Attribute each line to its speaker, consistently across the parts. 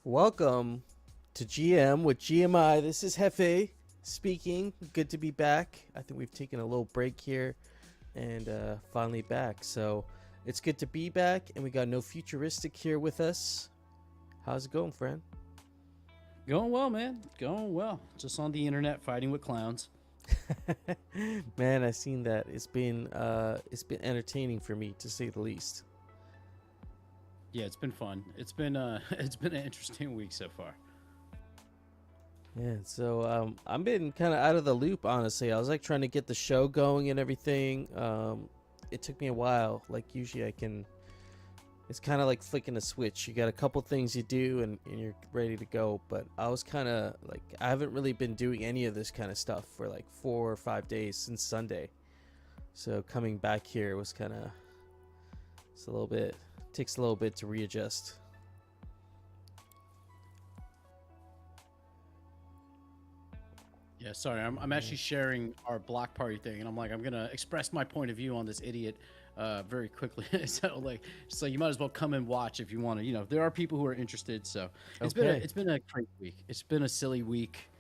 Speaker 1: Welcome to GM with GMI. This is Hefe speaking. Good to be back. I think we've taken a little break here and finally back. So it's good to be back, and we got Nofuturistic here with us. How's it going, friend?
Speaker 2: Going well, man. Going well. Just on the internet fighting with clowns.
Speaker 1: Man, I've seen that. It's been entertaining for me, to say the least.
Speaker 2: Yeah, it's been fun. It's been it's been an interesting week so far.
Speaker 1: Yeah, so I've been kind of out of the loop, honestly. I was like trying to get the show going and everything. It took me a while. Like usually I can. It's kind of like flicking a switch. You got a couple things you do and you're ready to go. But I was kind of like, I haven't really been doing any of this kind of stuff for like 4 or 5 days since Sunday. So coming back here was kind of, it's a little bit, takes a little bit to readjust.
Speaker 2: Yeah, sorry. I'm actually sharing our Blockparty thing, and I'm like, I'm gonna express my point of view on this idiot very quickly. So you might as well come and watch if you want to. There are people who are interested. So it's been a crazy week. It's been a silly week.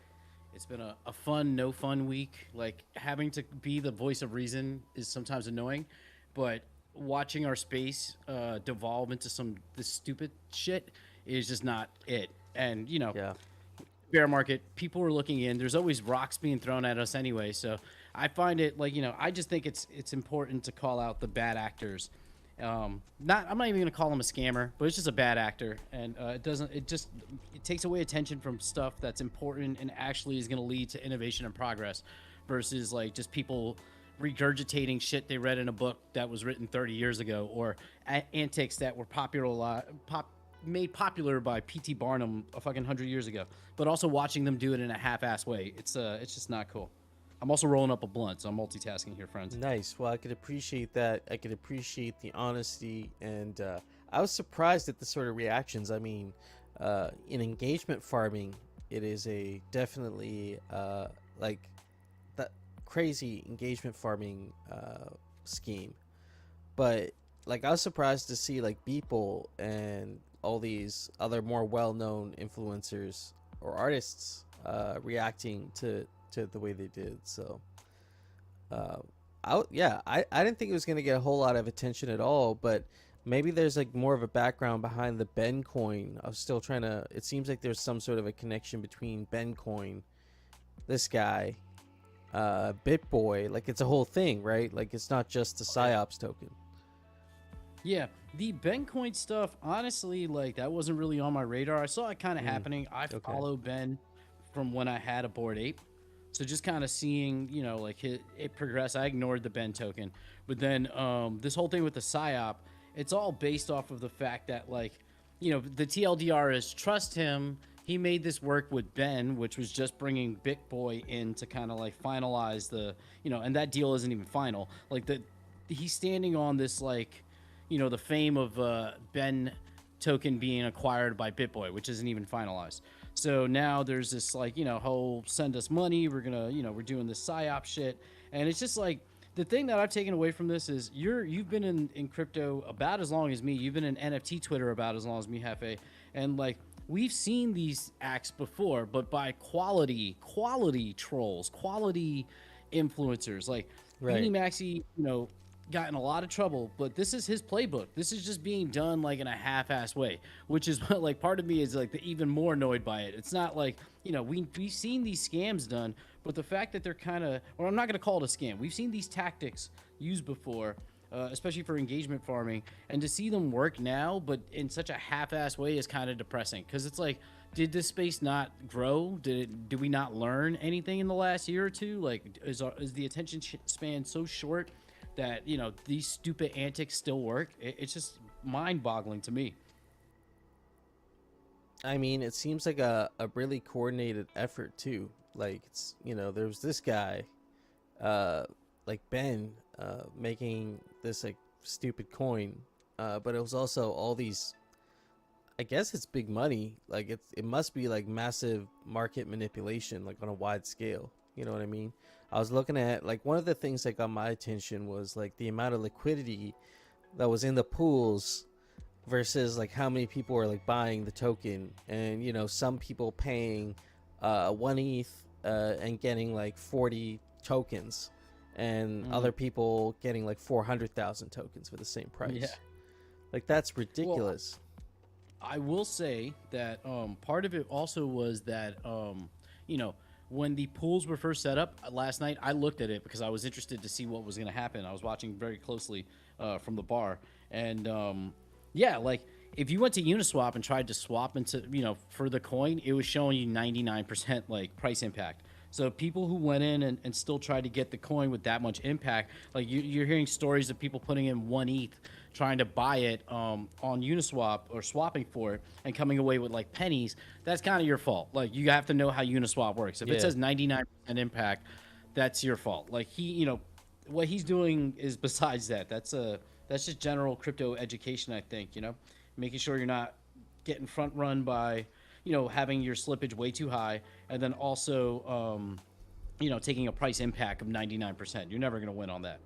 Speaker 2: It's been a fun, no fun week. Like having to be the voice of reason is sometimes annoying, but watching our space devolve into this stupid shit is just not it. And
Speaker 1: Yeah.
Speaker 2: bear market, people are looking in. There's always rocks being thrown at us anyway. So I find it like, I just think it's important to call out the bad actors. I'm not even going to call him a scammer, but it's just a bad actor. And it takes away attention from stuff that's important and actually is going to lead to innovation and progress versus like just people regurgitating shit they read in a book that was written 30 years ago or antics that were made popular by P.T. Barnum a fucking 100 years ago, but also watching them do it in a half-ass way. It's just not cool. I'm also rolling up a blunt, so I'm multitasking here, friends.
Speaker 1: Nice. Well, I could appreciate that. I could appreciate the honesty, and I was surprised at the sort of reactions. I mean, in engagement farming, it is a definitely like that crazy engagement farming scheme, but like I was surprised to see like people and all these other more well-known influencers or artists reacting to the way they did. So I didn't think it was going to get a whole lot of attention at all, but maybe there's like more of a background behind the Ben coin. I was still trying to, it seems like there's some sort of a connection between Ben coin, this guy, BitBoy. Like it's a whole thing, right? Like it's not just a psyops token.
Speaker 2: Yeah, the Bencoin stuff, honestly, like that wasn't really on my radar. I saw it kind of happening. I follow Ben from when I had a Bored Ape. So just kind of seeing, like it progress. I ignored the Ben token. But then this whole thing with the PSYOP, it's all based off of the fact that, like, the TLDR is trust him. He made this work with Ben, which was just bringing BitBoy in to kind of like finalize the, and that deal isn't even final. Like he's standing on this, like, the fame of Ben token being acquired by BitBoy, which isn't even finalized. So now there's this like, whole send us money. We're gonna, we're doing this PSYOP shit. And it's just like the thing that I've taken away from this is you've been in crypto about as long as me. You've been in NFT Twitter about as long as me, Hefe. And like we've seen these acts before, but by quality trolls, quality influencers. Like Beanie Maxi, got in a lot of trouble, but this is his playbook. This is just being done like in a half-ass way, which is what like part of me is like even more annoyed by it. It's not like, we've seen these scams done, but the fact that they're kind of, or I'm not going to call it a scam. We've seen these tactics used before, especially for engagement farming, and to see them work now, but in such a half-ass way is kind of depressing because it's like, did this space not grow? Did we not learn anything in the last year or two? Like, is the attention span so short that these stupid antics still work? It's just mind-boggling to me.
Speaker 1: I mean, it seems like a really coordinated effort too. Like it's there was this guy, like Ben, making this like stupid coin, but it was also all these. I guess it's big money. Like it must be like massive market manipulation, like on a wide scale. You know what I mean? I was looking at like one of the things that got my attention was like the amount of liquidity that was in the pools versus like how many people are like buying the token, and you know, some people paying 1 ETH and getting like 40 tokens, and other people getting like 400,000 tokens for the same price.
Speaker 2: Yeah.
Speaker 1: Like that's ridiculous.
Speaker 2: Well, I will say that part of it also was that you know, when the pools were first set up last night, I looked at it because I was interested to see what was going to happen. I was watching very closely from the bar, and yeah, like if you went to Uniswap and tried to swap into, you know, for the coin, it was showing you 99% like price impact. So people who went in and still tried to get the coin with that much impact, like you're hearing stories of people putting in 1 ETH trying to buy it on Uniswap or swapping for it and coming away with like pennies. That's kind of your fault. Like you have to know how Uniswap works. If it says 99% impact, that's your fault. Like he, you know, what he's doing is besides that. That's just general crypto education, I think, you know, making sure you're not getting front run by, you know, having your slippage way too high, and then also, you know, taking a price impact of 99%. You're never going to win on that.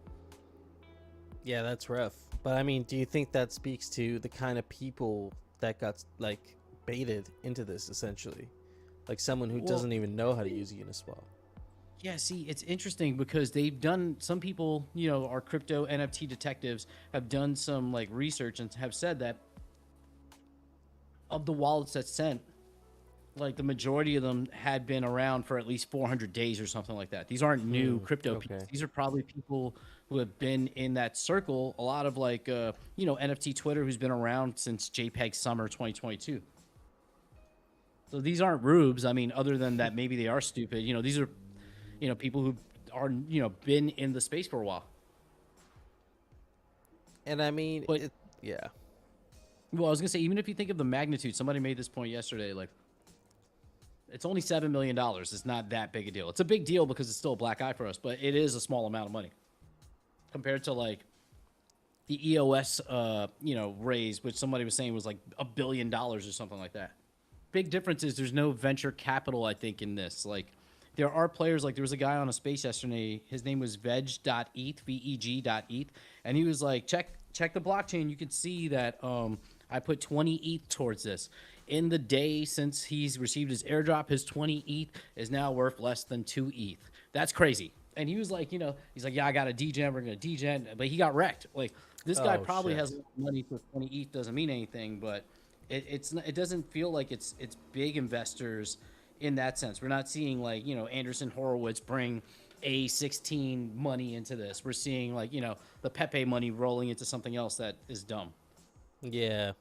Speaker 1: Yeah, that's rough. But I mean, do you think that speaks to the kind of people that got like baited into this essentially? Like someone who doesn't even know how to use Uniswap.
Speaker 2: Yeah, see, it's interesting because they've done, some people, you know, our crypto NFT detectives have done some like research and have said that of the wallets that sent, like the majority of them had been around for at least 400 days or something like that. These aren't new crypto people. These are probably people who have been in that circle. A lot of like, you know, NFT Twitter, who's been around since JPEG summer 2022. So these aren't rubes. I mean, other than that, maybe they are stupid. You know, these are, you know, people who are, you know, been in the space for a while.
Speaker 1: And I mean,
Speaker 2: but,
Speaker 1: yeah.
Speaker 2: Well, I was gonna say, even if you think of the magnitude, somebody made this point yesterday, like, it's only $7 million. It's not that big a deal. It's a big deal because it's still a black eye for us, but it is a small amount of money compared to like the EOS, you know, raise, which somebody was saying was like $1 billion or something like that. Big difference is there's no venture capital, I think, in this. Like, there are players, like there was a guy on a space yesterday. His name was veg.eth, VEG.eth, and he was like, check the blockchain. You can see that I put 20 ETH towards this. In the day since he's received his airdrop, his 20 ETH is now worth less than 2 ETH. That's crazy. And he was like, you know, he's like, yeah, I got a degen, we're going to degen. But he got wrecked. Like, this guy probably has money for 20 ETH, doesn't mean anything, but it doesn't feel like it's big investors in that sense. We're not seeing like, you know, Anderson Horowitz bring A16 money into this. We're seeing like, you know, the Pepe money rolling into something else that is dumb.
Speaker 1: Yeah.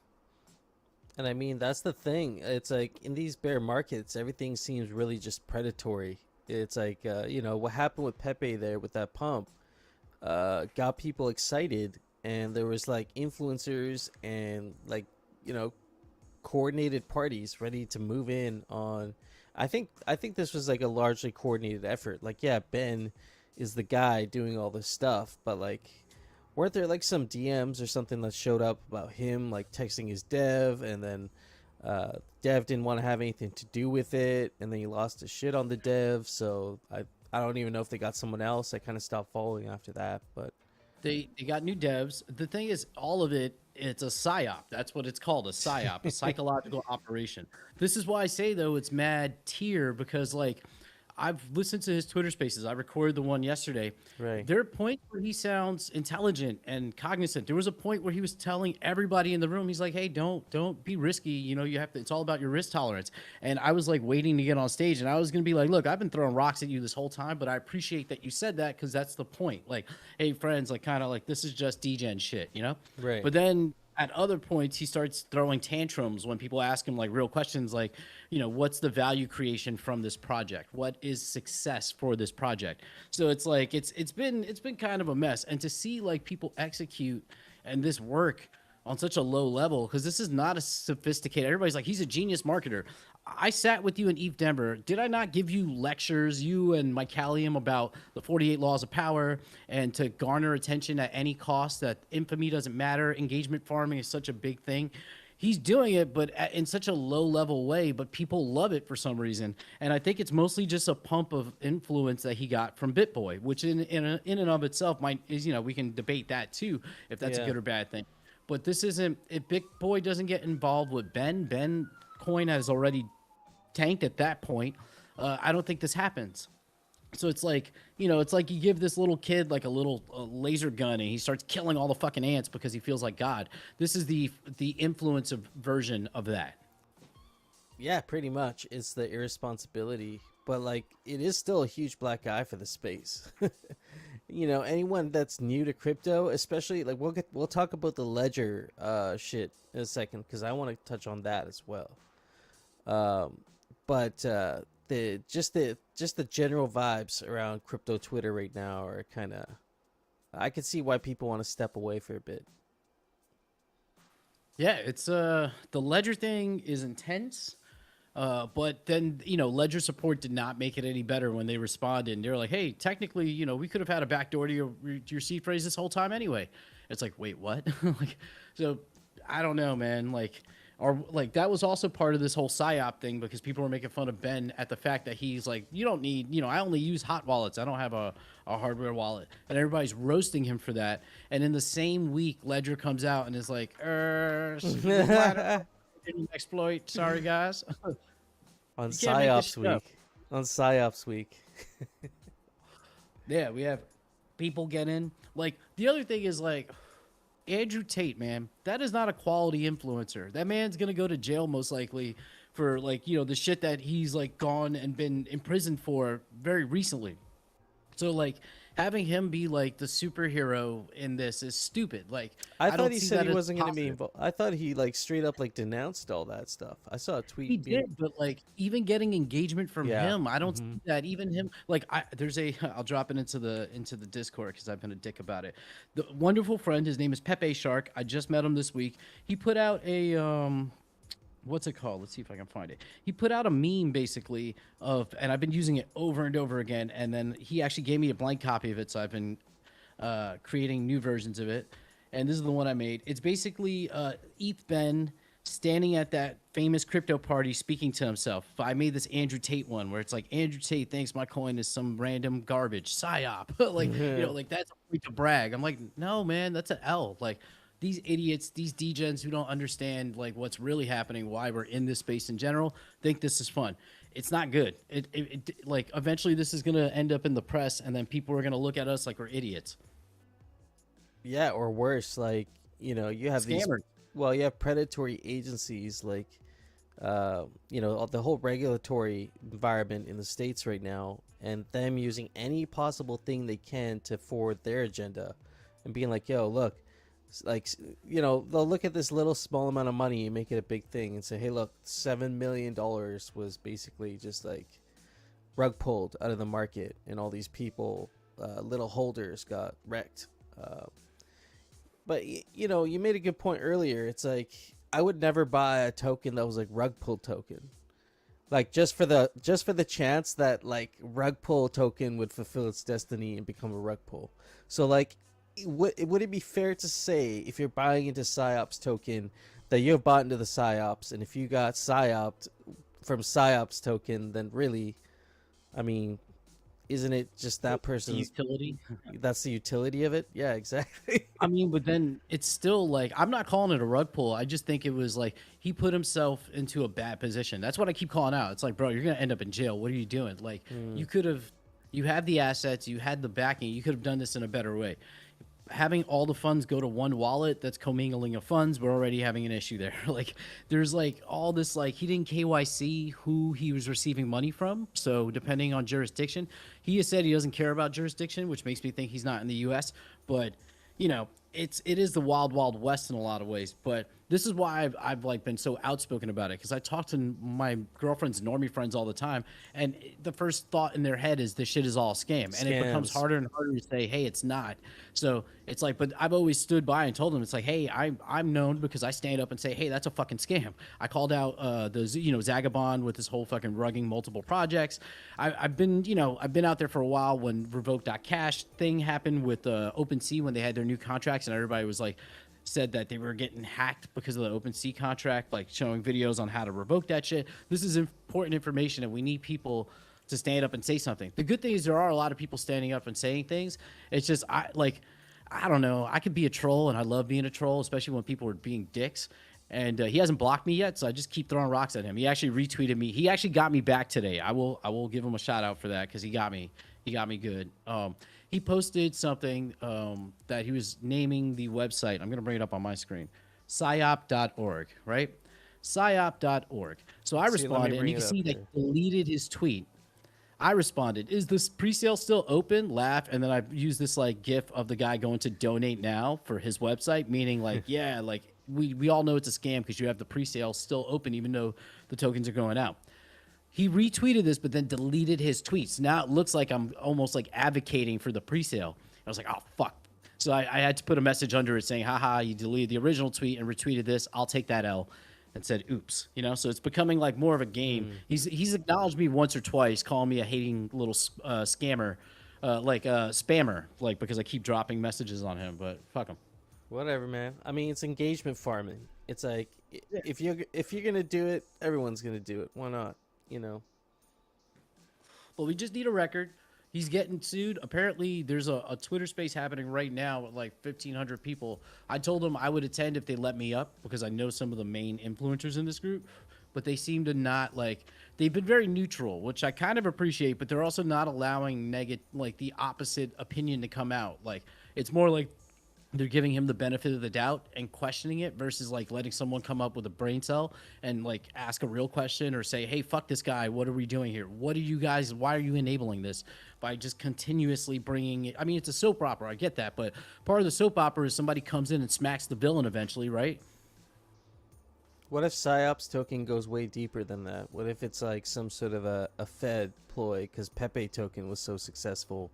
Speaker 1: And I mean, that's the thing. It's like in these bear markets, everything seems really just predatory. It's like, you know, what happened with Pepe there with that pump got people excited. And there was like influencers and like, you know, coordinated parties ready to move in on. I think this was like a largely coordinated effort. Like, yeah, Ben is the guy doing all this stuff, but like, weren't there like some DMs or something that showed up about him like texting his dev, and then dev didn't want to have anything to do with it, and then he lost his shit on the dev. So I don't even know if they got someone else. I kind of stopped following after that, but
Speaker 2: they got new devs. The thing is, all of it, it's a psyop. That's what it's called, a psyop, a psychological operation. This is why I say though it's mad tier, because like I've listened to his Twitter Spaces. I recorded the one yesterday.
Speaker 1: Right.
Speaker 2: There are points where he sounds intelligent and cognizant. There was a point where he was telling everybody in the room, he's like, "Hey, don't be risky. You know, you have to. It's all about your risk tolerance." And I was like waiting to get on stage, and I was gonna be like, "Look, I've been throwing rocks at you this whole time, but I appreciate that you said that because that's the point. Like, hey, friends, like kind of like this is just degen shit, you know?"
Speaker 1: Right.
Speaker 2: But then at other points, he starts throwing tantrums when people ask him like real questions, like, you know, what's the value creation from this project? What is success for this project? So it's like it's been kind of a mess, and to see like people execute and this work on such a low level, because this is not a sophisticated. Everybody's like, he's a genius marketer. I sat with you in Eve Denver. Did I not give you lectures, you and Mike Callium, about the 48 laws of power and to garner attention at any cost, that infamy doesn't matter, engagement farming is such a big thing? He's doing it, but in such a low level way, but people love it for some reason. And I think it's mostly just a pump of influence that he got from BitBoy, which in and of itself is, you know, we can debate that too, if that's a good or bad thing. But this isn't. If Big Boy doesn't get involved with Ben coin has already tanked at that point. I don't think this happens. So it's like, it's like you give this little kid like a little laser gun and he starts killing all the fucking ants because he feels like God. This is the influence of version of that.
Speaker 1: Yeah, pretty much. It's the irresponsibility, but like it is still a huge black eye for the space. Anyone that's new to crypto, especially like we'll talk about the ledger shit in a second because I want to touch on that as well. But the general vibes around crypto Twitter right now are kind of, I can see why people want to step away for a bit.
Speaker 2: Yeah, it's the ledger thing is intense. But then, ledger support did not make it any better when they responded. And they're like, hey, technically, we could have had a backdoor to your seed phrase this whole time anyway. It's like, wait, what? So I don't know, man. That was also part of this whole PSYOP thing because people were making fun of Ben at the fact that he's like, you don't need, I only use hot wallets. I don't have a hardware wallet. And everybody's roasting him for that. And in the same week, Ledger comes out and is like, exploit. Sorry, guys.
Speaker 1: On PSYOPs week.
Speaker 2: Yeah, we have people get in. Like, the other thing is, like, Andrew Tate, man, that is not a quality influencer. That man's going to go to jail most likely for, like, the shit that he's, like, gone and been imprisoned for very recently. So, like, having him be, like, the superhero in this is stupid. Like,
Speaker 1: I thought he said he wasn't going to be involved. I thought he, like, straight up, like, denounced all that stuff. I saw a tweet.
Speaker 2: He did, but, like, even getting engagement from him, I don't see that. Even him, like, I'll drop it into the Discord because I've been a dick about it. The wonderful friend, his name is Pepe Shark. I just met him this week. He put out a, what's it called? Let's see if I can find it. He put out a meme basically and I've been using it over and over again. And then he actually gave me a blank copy of it. So I've been creating new versions of it. And this is the one I made. It's basically ETH Ben standing at that famous crypto party speaking to himself. I made this Andrew Tate one where it's like, Andrew Tate thinks my coin is some random garbage, PSYOP. Like that's a way to brag. I'm like, no, man, that's an L. Like, these idiots, these degens who don't understand like what's really happening, why we're in this space in general, think this is fun. It's not good. It like eventually this is gonna end up in the press, and then people are gonna look at us like we're idiots.
Speaker 1: Yeah, or worse, like you have
Speaker 2: Scammers.
Speaker 1: you have predatory agencies like the whole regulatory environment in the States right now, and them using any possible thing they can to forward their agenda, and being like, yo, look. Like, they'll look at this little small amount of money and make it a big thing and say, hey, look, $7 million was basically just like rug pulled out of the market, and all these people, little holders, got wrecked. But you made a good point earlier. It's like, I would never buy a token that was like rug pull token, like just for the chance that like rug pull token would fulfill its destiny and become a rug pull. So like, would it be fair to say, if you're buying into PSYOPs token, that you've bought into the PSYOPs, and if you got PSYOPed from PSYOPs token, then really, I mean, isn't it just that person's
Speaker 2: utility?
Speaker 1: That's the utility of it. Yeah, exactly.
Speaker 2: I mean, but then it's still like, I'm not calling it a rug pull. I just think it was like he put himself into a bad position. That's what I keep calling out. It's like, bro, you're gonna end up in jail. What are you doing? Like, you have the assets, you had the backing, you could have done this in a better way. Having all the funds go to one wallet, that's commingling of funds. We're already having an issue there. Like, there's like all this, like, he didn't KYC who he was receiving money from. So depending on jurisdiction, he has said he doesn't care about jurisdiction, which makes me think he's not in the US. But it is the wild, wild west in a lot of ways. But this is why I've like been so outspoken about it, because I talk to my girlfriend's normie friends all the time, and the first thought in their head is this shit is all a scam. And it becomes harder and harder to say, hey, it's not. So it's like, but I've always stood by and told them, it's like, hey, I'm known because I stand up and say, hey, that's a fucking scam. I called out the Zagabond with this whole fucking rugging multiple projects. I've been out there for a while when Revoke.cash thing happened with OpenSea, when they had their new contracts, and everybody was like, said that they were getting hacked because of the OpenSea contract, like showing videos on how to revoke that shit. This is important information, and we need people to stand up and say something. The good thing is there are a lot of people standing up and saying things. It's just I don't know. I could be a troll, and I love being a troll, especially when people are being dicks. And he hasn't blocked me yet, so I just keep throwing rocks at him. He actually retweeted me. He actually got me back today. I will give him a shout out for that because he got me. He got me good. He posted something that he was naming the website. I'm gonna bring it up on my screen. psyop.org, right? psyop.org. So I responded, and you can see that he deleted his tweet. I responded, "Is this pre-sale still open?" Laugh, and then I used this like GIF of the guy going to donate now for his website, meaning like, yeah, like we all know it's a scam because you have the pre-sale still open even though the tokens are going out. He retweeted this, but then deleted his tweets. Now it looks like I'm almost like advocating for the pre-sale. I was like, oh fuck. So I had to put a message under it saying, haha, you deleted the original tweet and retweeted this. I'll take that L. And said, oops, you know, so it's becoming like more of a game. He's acknowledged me once or twice, calling me a hating little scammer, spammer, like because I keep dropping messages on him. But fuck him.
Speaker 1: Whatever, man. I mean, it's engagement farming. It's like if you're gonna do it, everyone's gonna do it. Why not? You know.
Speaker 2: Well, we just need a record. He's getting sued. Apparently, there's a Twitter space happening right now with like 1,500 people. I told them I would attend if they let me up because I know some of the main influencers in this group, but they seem to not like. They've been very neutral, which I kind of appreciate, but they're also not allowing the opposite opinion to come out. Like it's more like they're giving him the benefit of the doubt and questioning it versus like letting someone come up with a brain cell and like ask a real question or say, hey, fuck this guy. What are we doing here? What are you guys? Why are you enabling this by just continuously bringing it? I mean, it's a soap opera. I get that. But part of the soap opera is somebody comes in and smacks the villain eventually, right?
Speaker 1: What if PsyOp's token goes way deeper than that? What if it's like some sort of a Fed ploy because Pepe token was so successful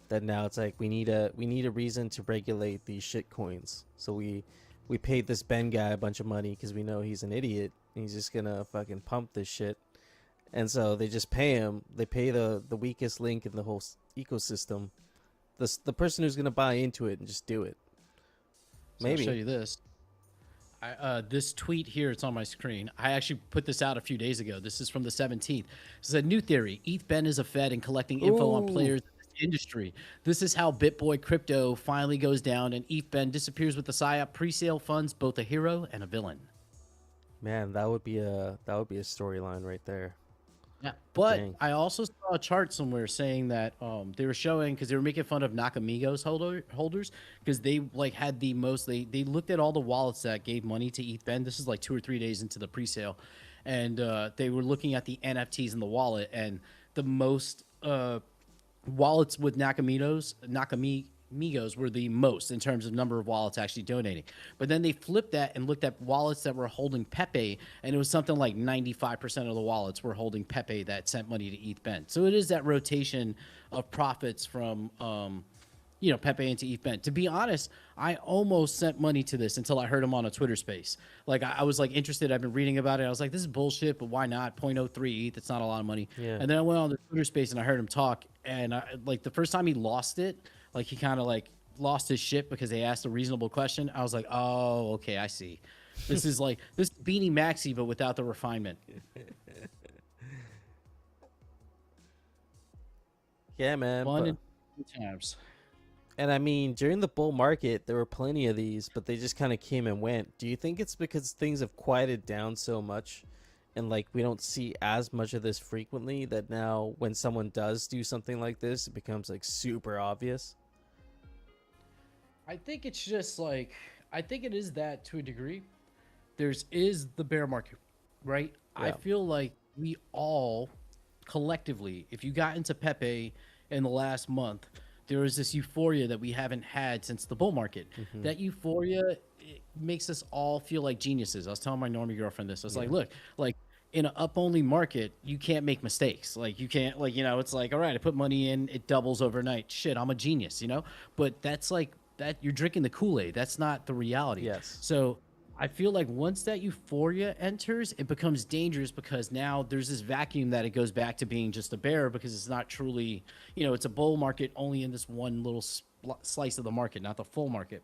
Speaker 1: that now it's like we need a reason to regulate these shit coins. So we paid this Ben guy a bunch of money because we know he's an idiot and he's just gonna fucking pump this shit. And so they just pay him. They pay the weakest link in the whole ecosystem, the person who's gonna buy into it and just do it. Maybe.
Speaker 2: So I'll show you this. This tweet here, it's on my screen. I actually put this out a few days ago. This is from the 17th. It says a new theory. ETH Ben is a Fed and collecting info on players in this industry. This is how BitBoy crypto finally goes down and ETH Ben disappears with the PSYOP pre-sale funds, both a hero and a villain.
Speaker 1: Man, that would be a storyline right there.
Speaker 2: Yeah, but dang. I also saw a chart somewhere saying that they were showing because they were making fun of Nakamigos holders because they like had the most. They looked at all the wallets that gave money to ETH Ben. This is like 2 or 3 days into the pre-sale, and they were looking at the NFTs in the wallet, and the most wallets with Nakamigos were the most in terms of number of wallets actually donating. But then they flipped that and looked at wallets that were holding Pepe, and it was something like 95% of the wallets were holding Pepe that sent money to ETH Ben. So it is that rotation of profits from Pepe into ETH Ben. To be honest, I almost sent money to this until I heard him on a Twitter space. Like I was like interested. I've been reading about it. I was like, this is bullshit, but why not? 0.03 ETH. It's not a lot of money. Yeah. And then I went on the Twitter space and I heard him talk. And like the first time he lost it, like he kind of like lost his shit because they asked a reasonable question. I was like, oh, okay, I see. This is like this Beanie Maxi, but without the refinement.
Speaker 1: Yeah, man.
Speaker 2: Fun and times.
Speaker 1: And I mean, during the bull market, there were plenty of these, but they just kind of came and went. Do you think it's because things have quieted down so much and like we don't see as much of this frequently that now when someone does do something like this, it becomes like super obvious?
Speaker 2: I think it's just like, I think it is that to a degree. Is the bear market, right? Yeah. I feel like we all collectively, if you got into Pepe in the last month, there was this euphoria that we haven't had since the bull market. Mm-hmm. That euphoria, it makes us all feel like geniuses. I was telling my normie girlfriend this. I was like, look, like in an up-only market, you can't make mistakes. Like you can't, like, you know, it's like, all right, I put money in, it doubles overnight. Shit, I'm a genius, you know? But that's like, that you're drinking the Kool-Aid. That's not the reality.
Speaker 1: Yes.
Speaker 2: So I feel like once that euphoria enters, it becomes dangerous because now there's this vacuum that it goes back to being just a bear because it's not truly, you know, it's a bull market only in this one little slice of the market, not the full market.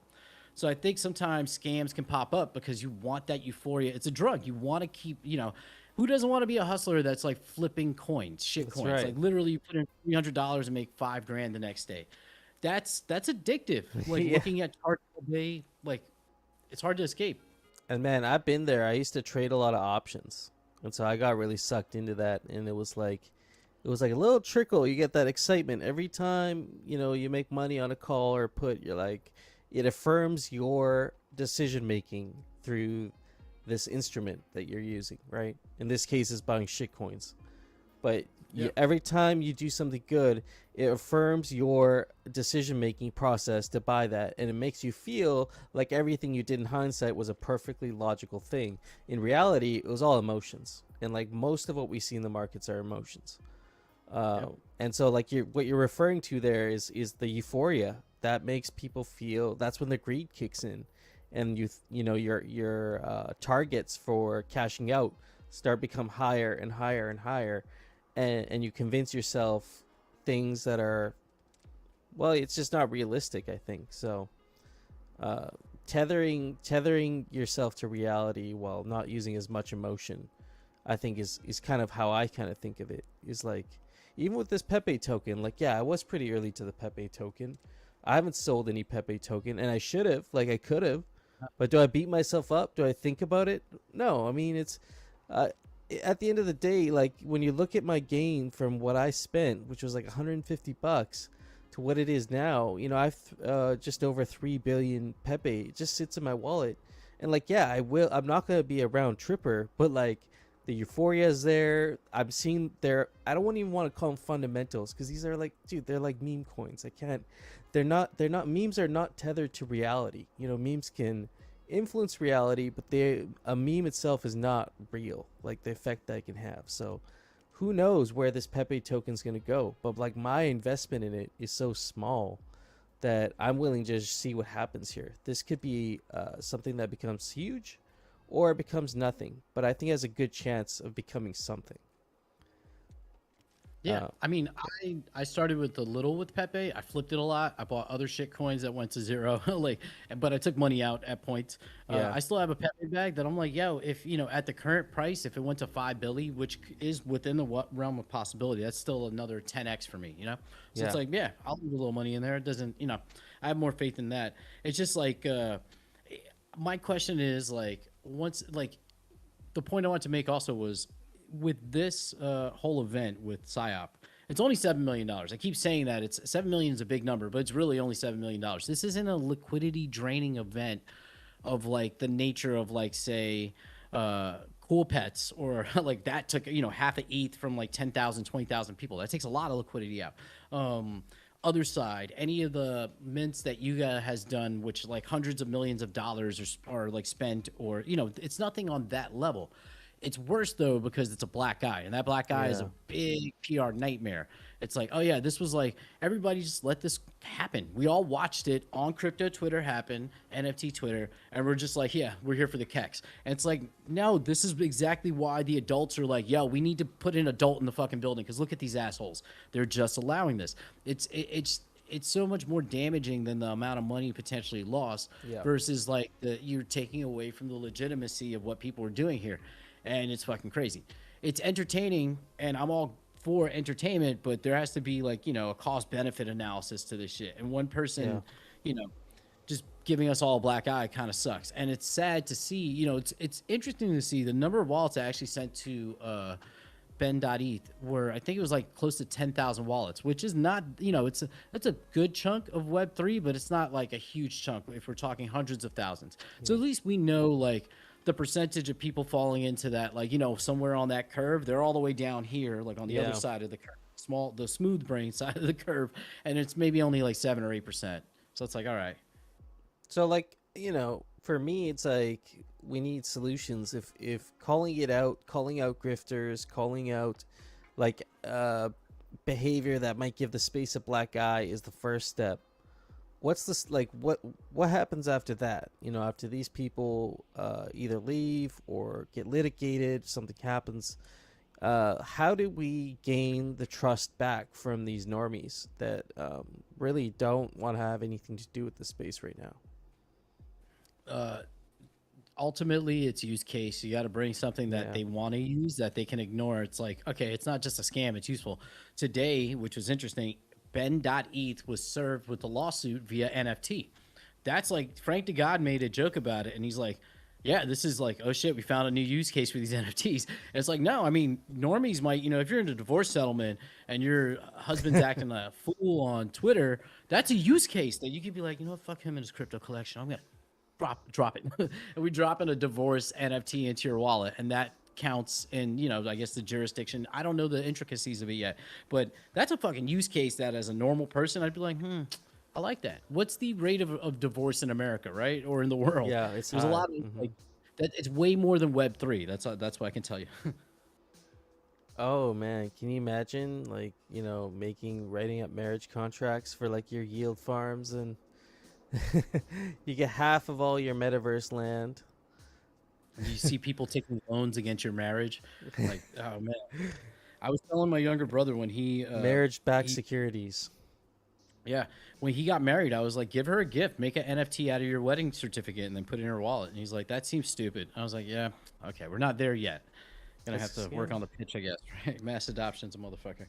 Speaker 2: So I think sometimes scams can pop up because you want that euphoria. It's a drug. You want to keep, you know, who doesn't want to be a hustler that's like flipping coins, shit coins? Right. Like literally you put in $300 and make $5,000 the next day. that's addictive. Like
Speaker 1: Yeah.
Speaker 2: looking at charts all day, like it's hard to escape.
Speaker 1: And man, I've been there. I used to trade a lot of options. And so I got really sucked into that, and it was like a little trickle. You get that excitement every time, you make money on a call or put, you're like it affirms your decision making through this instrument that you're using, right? In this case is buying shit coins. But every time you do something good, it affirms your decision making process to buy that, and it makes you feel like everything you did in hindsight was a perfectly logical thing. In reality, it was all emotions, and like most of what we see in the markets are emotions. And so, like what you're referring to there is the euphoria that makes people feel. That's when the greed kicks in, and your targets for cashing out start become higher and higher and higher, and you convince yourself things that are, well, it's just not realistic, I think. So tethering yourself to reality while not using as much emotion, I think is kind of how I kind of think of it. Is like, even with this Pepe token, like, yeah, I was pretty early to the Pepe token. I haven't sold any Pepe token, and I should have, like I could have. But do I beat myself up? Do I think about it? No. I mean, it's at the end of the day, like when you look at my gain from what I spent, which was like $150, to what it is now, I've just over 3 billion Pepe. It just sits in my wallet, and like, yeah, I'm not gonna be a round tripper, but like the euphoria is there. I'm seeing there. I don't even want to call them fundamentals, because these are like, dude, they're like meme coins. I can't. They're not. Memes are not tethered to reality. Memes can influence reality, but a meme itself is not real, like the effect that it can have. So who knows where this Pepe token is going to go, but like my investment in it is so small that I'm willing to just see what happens here. This could be something that becomes huge, or it becomes nothing, but I think it has a good chance of becoming something.
Speaker 2: Yeah, I mean, I started with a little with Pepe. I flipped it a lot. I bought other shit coins that went to zero, like, but I took money out at points.
Speaker 1: Yeah.
Speaker 2: I still have a Pepe bag that I'm like, yo, if at the current price, if it went to 5 billion, which is within the realm of possibility, that's still another 10x for me. So it's like, yeah, I'll leave a little money in there. It doesn't, I have more faith in that. It's just like, my question is like, once, like, the point I want to make also was, with this whole event with PSYOP, it's only $7 million. I keep saying that it's $7 million is a big number, but it's really only $7 million. This isn't a liquidity draining event of like the nature of, like, say, Cool Pets, or like that took half an ETH from like 10,000, 20,000 people. That takes a lot of liquidity out. Other side, any of the mints that Yuga has done, which like hundreds of millions of dollars are like spent, or it's nothing on that level. It's worse though, because it's a black guy, and that black guy is a big PR nightmare. It's like, oh yeah, this was like, everybody just let this happen. We all watched it on crypto Twitter happen, NFT Twitter, and we're just like, yeah, we're here for the keks. And it's like, no, this is exactly why the adults are like, yo, we need to put an adult in the fucking building, because look at these assholes. They're just allowing this. It's so much more damaging than the amount of money potentially lost, versus like you're taking away from the legitimacy of what people are doing here. And it's fucking crazy. It's entertaining, and I'm all for entertainment, but there has to be like, a cost benefit analysis to this shit. And one person, just giving us all a black eye kind of sucks. And it's sad to see, it's interesting to see the number of wallets I actually sent to Ben.eth, where I think it was like close to 10,000 wallets, which is not, that's a good chunk of Web3, but it's not like a huge chunk if we're talking hundreds of thousands. So at least we know, like, the percentage of people falling into that, like, somewhere on that curve, they're all the way down here, like on the other side of the curve, the smooth brain side of the curve, and it's maybe only like 7 or 8%. So it's like, all right.
Speaker 1: So like, for me, it's like, we need solutions. If calling out grifters, calling out like behavior that might give the space a black eye is the first step, what's this, like, what happens after that? After these people either leave or get litigated, something happens, how do we gain the trust back from these normies that really don't want to have anything to do with the space right now?
Speaker 2: Ultimately, it's use case. You got to bring something that they want to use that they can ignore. It's like, okay, it's not just a scam, it's useful. Today, which was interesting, Ben.eth was served with the lawsuit via NFT. That's like Frank DeGod made a joke about it, and he's like, yeah, this is like, oh shit, we found a new use case for these NFTs. And it's like, no, I mean, normies might, if you're in a divorce settlement and your husband's acting a fool on Twitter, that's a use case that you could be like, fuck him and his crypto collection. I'm gonna drop it. And we drop in a divorce NFT into your wallet, and that counts in, I guess the jurisdiction. I don't know the intricacies of it yet, but that's a fucking use case that as a normal person, I'd be like, I like that. What's the rate of divorce in America, right? Or in the world?
Speaker 1: Yeah,
Speaker 2: there's
Speaker 1: high.
Speaker 2: a lot of like that. It's way more than Web3. That's what I can tell you.
Speaker 1: Oh man, can you imagine writing up marriage contracts for like your yield farms, and you get half of all your metaverse land.
Speaker 2: You see people taking loans against your marriage. Like, oh man. I was telling my younger brother when he
Speaker 1: marriage-backed securities.
Speaker 2: Yeah, when he got married, I was like, give her a gift, make an NFT out of your wedding certificate, and then put it in her wallet. And he's like, that seems stupid. I was like, yeah, okay, we're not there yet. Gonna have to work on the pitch, I guess. Right? Mass adoption's a motherfucker.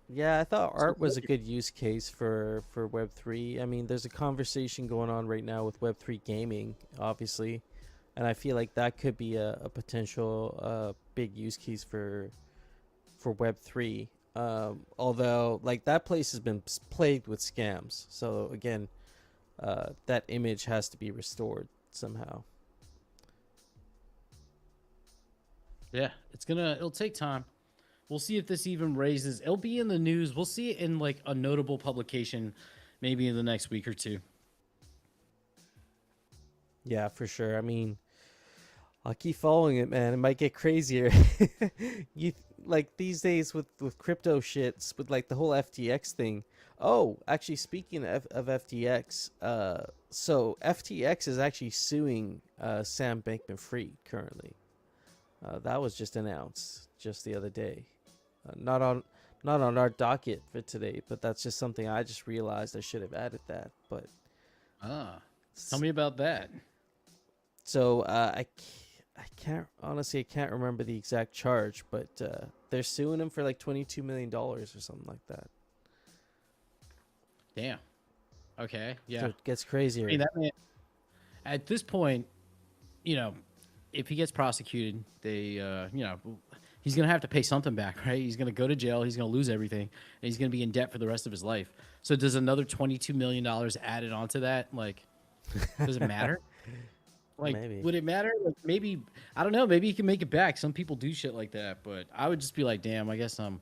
Speaker 1: Yeah, I thought art was a good use case for Web3. I mean, there's a conversation going on right now with Web3 gaming, obviously, and I feel like that could be a potential big use case for Web3. Although like that place has been plagued with scams, so again, that image has to be restored somehow.
Speaker 2: Yeah, it'll take time. We'll see if this even raises. It'll be in the news. We'll see it in like a notable publication, maybe in the next week or two.
Speaker 1: Yeah, for sure. I mean, I'll keep following it, man. It might get crazier. Like these days with crypto shits, with like the whole FTX thing. Oh, actually, speaking of FTX, so FTX is actually suing Sam Bankman-Fried currently. That was just announced just the other day. Not on our docket for today, but that's just something I just realized I should have added that. But
Speaker 2: tell me about that.
Speaker 1: So I can't remember the exact charge, but they're suing him for like $22 million or something like that.
Speaker 2: Damn. Okay. Yeah.
Speaker 1: So it gets crazier.
Speaker 2: I mean, that man, at this point, if he gets prosecuted, they, he's going to have to pay something back, right? He's going to go to jail. He's going to lose everything. And he's going to be in debt for the rest of his life. So does another $22 million added onto that? Like, does it matter? Like, maybe. Would it matter? Like, maybe, I don't know. Maybe he can make it back. Some people do shit like that. But I would just be like, damn, I guess I'm,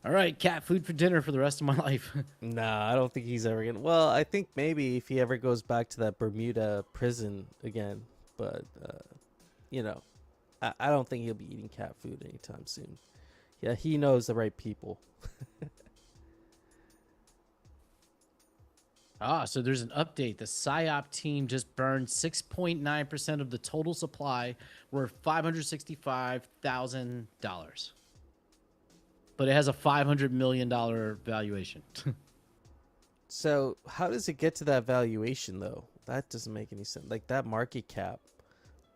Speaker 2: all right, cat food for dinner for the rest of my life.
Speaker 1: Nah, I don't think he's ever going to. Well, I think maybe if he ever goes back to that Bermuda prison again. But, I don't think he'll be eating cat food anytime soon. Yeah, he knows the right people.
Speaker 2: So there's an update. The PSYOP team just burned 6.9% of the total supply, worth $565,000. But it has a $500 million valuation.
Speaker 1: So how does it get to that valuation, though? That doesn't make any sense. Like that market cap.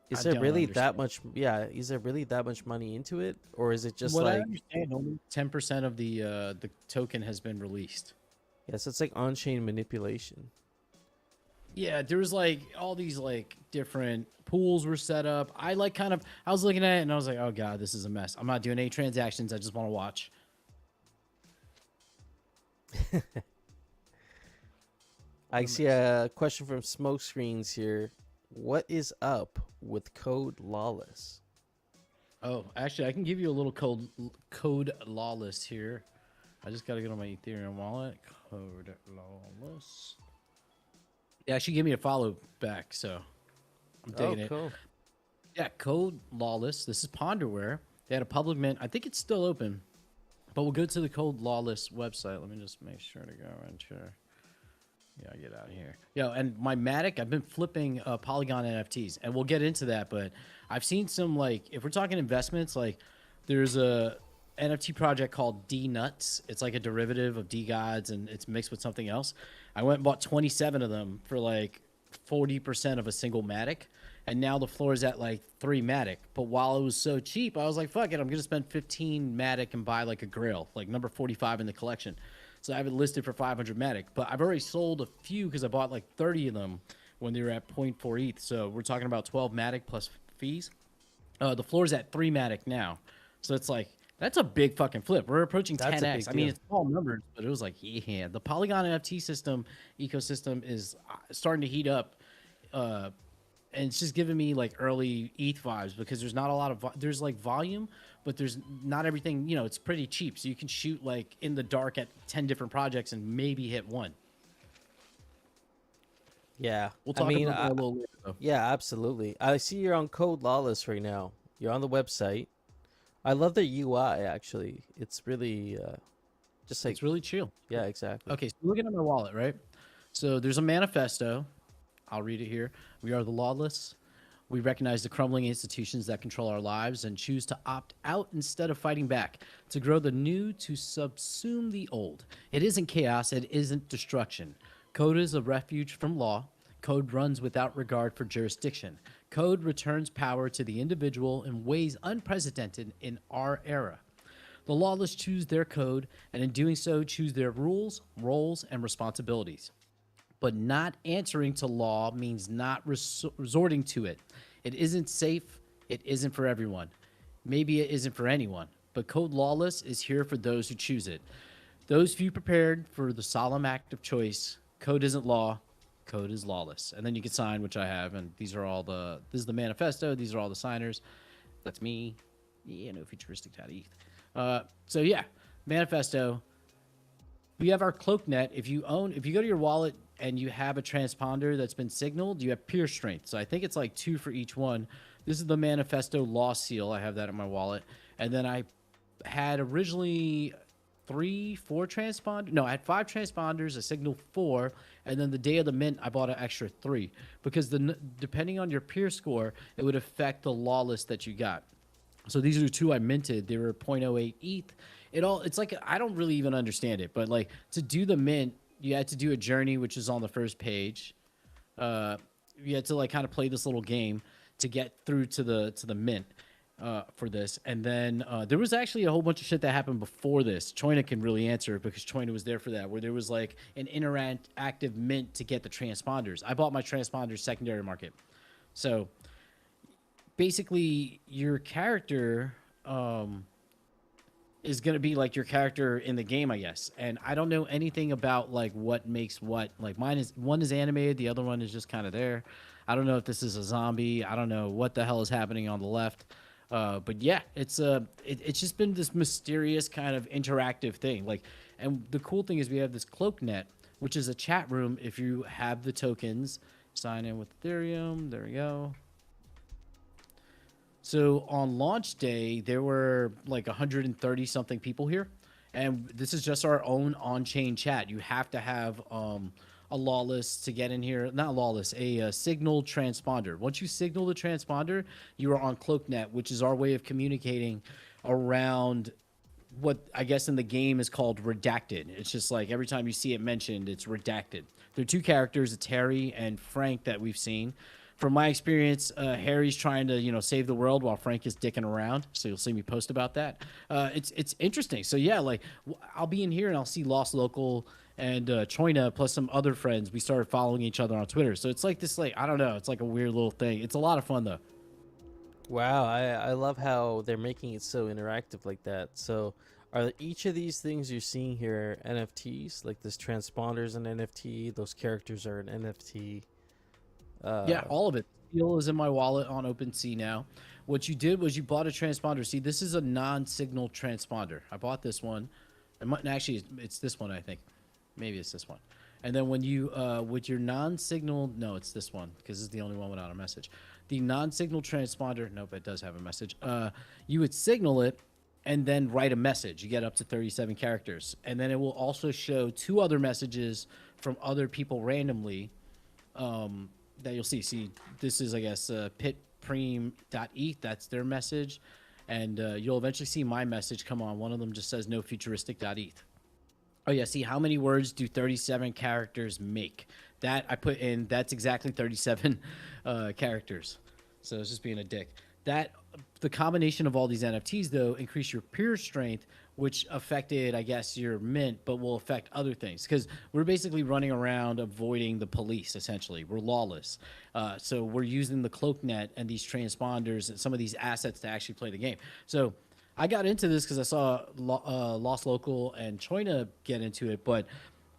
Speaker 1: Is there really that much? Yeah, is there really that much money into it, or is it just
Speaker 2: what
Speaker 1: like?
Speaker 2: I understand, only 10% of the token has been released.
Speaker 1: Yeah, so it's like on-chain manipulation.
Speaker 2: Yeah, there was like all these like different pools were set up. I was looking at it and I was like, oh god, this is a mess. I'm not doing any transactions. I just want to watch.
Speaker 1: I see a question from Smoke Screens here. What is up with Code Lawless?
Speaker 2: Oh, actually, I can give you a little code Lawless here. I just got to get on my Ethereum wallet. Code Lawless. They actually gave me a follow back, so I'm digging it.
Speaker 1: Cool.
Speaker 2: Yeah, Code Lawless. This is Ponderware. They had a public mint. I think it's still open, but we'll go to the Code Lawless website. Let me just make sure to go into. Yeah, get out of here. Yo, and my Matic, I've been flipping Polygon NFTs, and we'll get into that, but I've seen some, like, if we're talking investments, like, there's a NFT project called D Nuts. It's like a derivative of D Gods, and it's mixed with something else. I went and bought 27 of them for, like, 40% of a single Matic, and now the floor is at, like, 3 Matic. But while it was so cheap, I was like, fuck it, I'm going to spend 15 Matic and buy, like, a Grail, like, number 45 in the collection. So I have it listed for 500 Matic, but I've already sold a few because I bought like 30 of them when they were at 0.4 ETH. So we're talking about 12 Matic plus fees. The floor's at 3 Matic now. So it's like, that's a big fucking flip. We're approaching
Speaker 1: That's a
Speaker 2: 10x.
Speaker 1: big
Speaker 2: I mean,
Speaker 1: deal.
Speaker 2: it's small numbers, but it was like, yeah, the Polygon NFT system ecosystem is starting to heat up. And it's just giving me like early ETH vibes because there's not a lot of there's like volume, but there's not everything. You know, it's pretty cheap, so you can shoot like in the dark at 10 different projects and maybe hit one.
Speaker 1: Yeah,
Speaker 2: We'll talk about that a little later, though.
Speaker 1: yeah, absolutely. I see you're on Code Lawless right now. You're on the website. I love the UI actually. It's really just like
Speaker 2: It's really chill.
Speaker 1: yeah, exactly.
Speaker 2: Okay, so looking at my wallet, right? So there's a manifesto. I'll read it here. We are the lawless. We recognize the crumbling institutions that control our lives and choose to opt out instead of fighting back, to grow the new, to subsume the old. It isn't chaos, it isn't destruction. Code is a refuge from law. Code runs without regard for jurisdiction. Code returns power to the individual in ways unprecedented in our era. The lawless choose their code, and in doing so, choose their rules, roles, and responsibilities. But not answering to law means not resorting to it. It isn't safe. It isn't for everyone. Maybe it isn't for anyone. But Code Lawless is here for those who choose it. Those few prepared for the solemn act of choice. Code isn't law. Code is lawless. And then you can sign, which I have. And these are all the, this is the manifesto. These are all the signers. That's me. Yeah, no futuristic.eth. So yeah, manifesto. We have our cloak net. If you go to your wallet and you have a transponder that's been signaled, you have peer strength. So I think it's like 2 for each one. This is the manifesto law seal. I have that in my wallet. And then I had originally 4 transponders. No, I had 5 transponders. I signaled 4. And then the day of the mint, I bought an extra 3. Because depending on your peer score, it would affect the lawless that you got. So these are 2 I minted. They were 0.08 ETH. It's like, I don't really even understand it, but like to do the mint, you had to do a journey, which is on the first page. You had to like kind of play this little game to get through to the mint for this. And then there was actually a whole bunch of shit that happened before this. Choina can really answer it because Choina was there for that, where there was like an interactive mint to get the transponders. I bought my transponders secondary market. So basically your character is going to be like your character in the game, I guess. And I don't know anything about like what makes what. Like one is animated, the other one is just kind of there. I don't know if this is a zombie. I don't know what the hell is happening on the left. But yeah, it's just been this mysterious kind of interactive thing. Like, and the cool thing is we have this cloak net, which is a chat room. If you have the tokens, sign in with Ethereum. There we go. So on launch day, there were like 130 something people here. And this is just our own on-chain chat. You have to have a lawless to get in here. Not lawless, a signaled transponder. Once you signal the transponder, you are on CloakNet, which is our way of communicating around what I guess in the game is called redacted. It's just like every time you see it mentioned, it's redacted. There are 2 characters, it's Harry and Frank, that we've seen. From my experience, Harry's trying to, save the world while Frank is dicking around. So you'll see me post about that. It's interesting. So yeah, like I'll be in here and I'll see Lost Local and Choina plus some other friends. We started following each other on Twitter. So it's like this, like, I don't know. It's like a weird little thing. It's a lot of fun though.
Speaker 1: Wow, I love how they're making it so interactive like that. So are each of these things you're seeing here NFTs? Like this transponders an NFT, those characters are an NFT.
Speaker 2: Yeah, all of it. Steel is in my wallet on OpenSea now. What you did was you bought a transponder. See, this is a non-signal transponder. I bought this one. Actually, it's this one, I think. Maybe it's this one. And then when you, with your non-signal, no, it's this one, because it's the only one without a message. The non-signal transponder, nope, it does have a message. You would signal it and then write a message. You get up to 37 characters. And then it will also show 2 other messages from other people randomly, that you'll see. See, this is, I guess, pitpreme.eth. That's their message. And you'll eventually see my message come on. One of them just says no futuristic.eth. Oh, yeah. See, how many words do 37 characters make? That I put in. That's exactly 37 characters. So it's just being a dick. The combination of all these NFTs, though, increase your peer strength, which affected, I guess, your mint, but will affect other things. Because we're basically running around avoiding the police, essentially. We're lawless. So we're using the cloak net and these transponders and some of these assets to actually play the game. So I got into this because I saw Lost Local and Choina get into it, but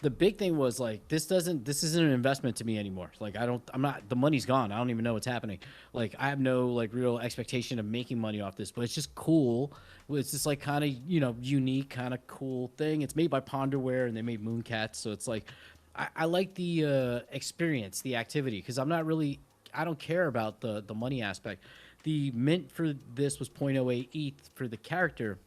Speaker 2: the big thing was like this isn't an investment to me anymore. Like I'm not, the money's gone. I don't even know what's happening. Like I have no like real expectation of making money off this, but it's just cool. It's just like kind of, you know, unique, kind of cool thing. It's made by Ponderware and they made Mooncats, so it's like I like the experience, the activity, because I don't care about the money aspect. The mint for this was zero point zero 0.08 ETH for the character.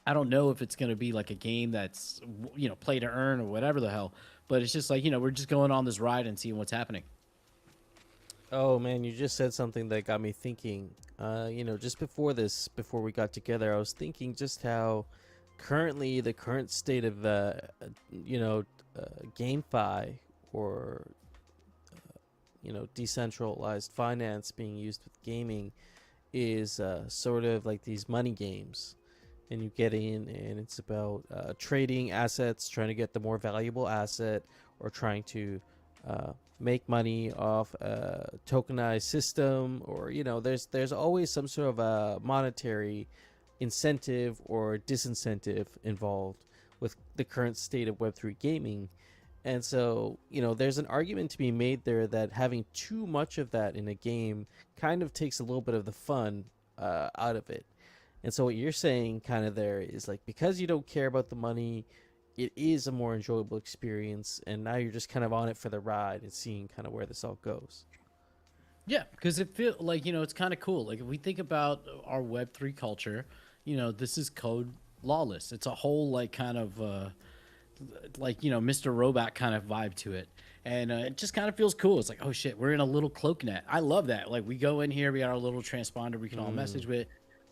Speaker 2: I don't know if it's going to be like a game that's, you know, play to earn or whatever the hell, but it's just like, you know, we're just going on this ride and seeing what's happening.
Speaker 1: Oh man, you just said something that got me thinking. You know, just before we got together, I was thinking just how currently the current state of you know, GameFi, or you know, decentralized finance being used with gaming is sort of like these money games. And you get in and it's about trading assets, trying to get the more valuable asset, or trying to make money off a tokenized system, or you know, there's always some sort of a monetary incentive or disincentive involved with the current state of Web3 gaming. And so, you know, there's an argument to be made there that having too much of that in a game kind of takes a little bit of the fun out of it. And so what you're saying kind of there is like, because you don't care about the money, it is a more enjoyable experience, and now you're just kind of on it for the ride and seeing kind of where this all goes.
Speaker 2: Yeah, because it feels like, you know, it's kind of cool. Like if we think about our Web3 culture, you know, this is code lawless. It's a whole like kind of like, you know, Mr. Robot kind of vibe to it. And it just kind of feels cool. It's like, oh shit, we're in a little cloak net. I love that. Like we go in here, we got our little transponder, we can all message with.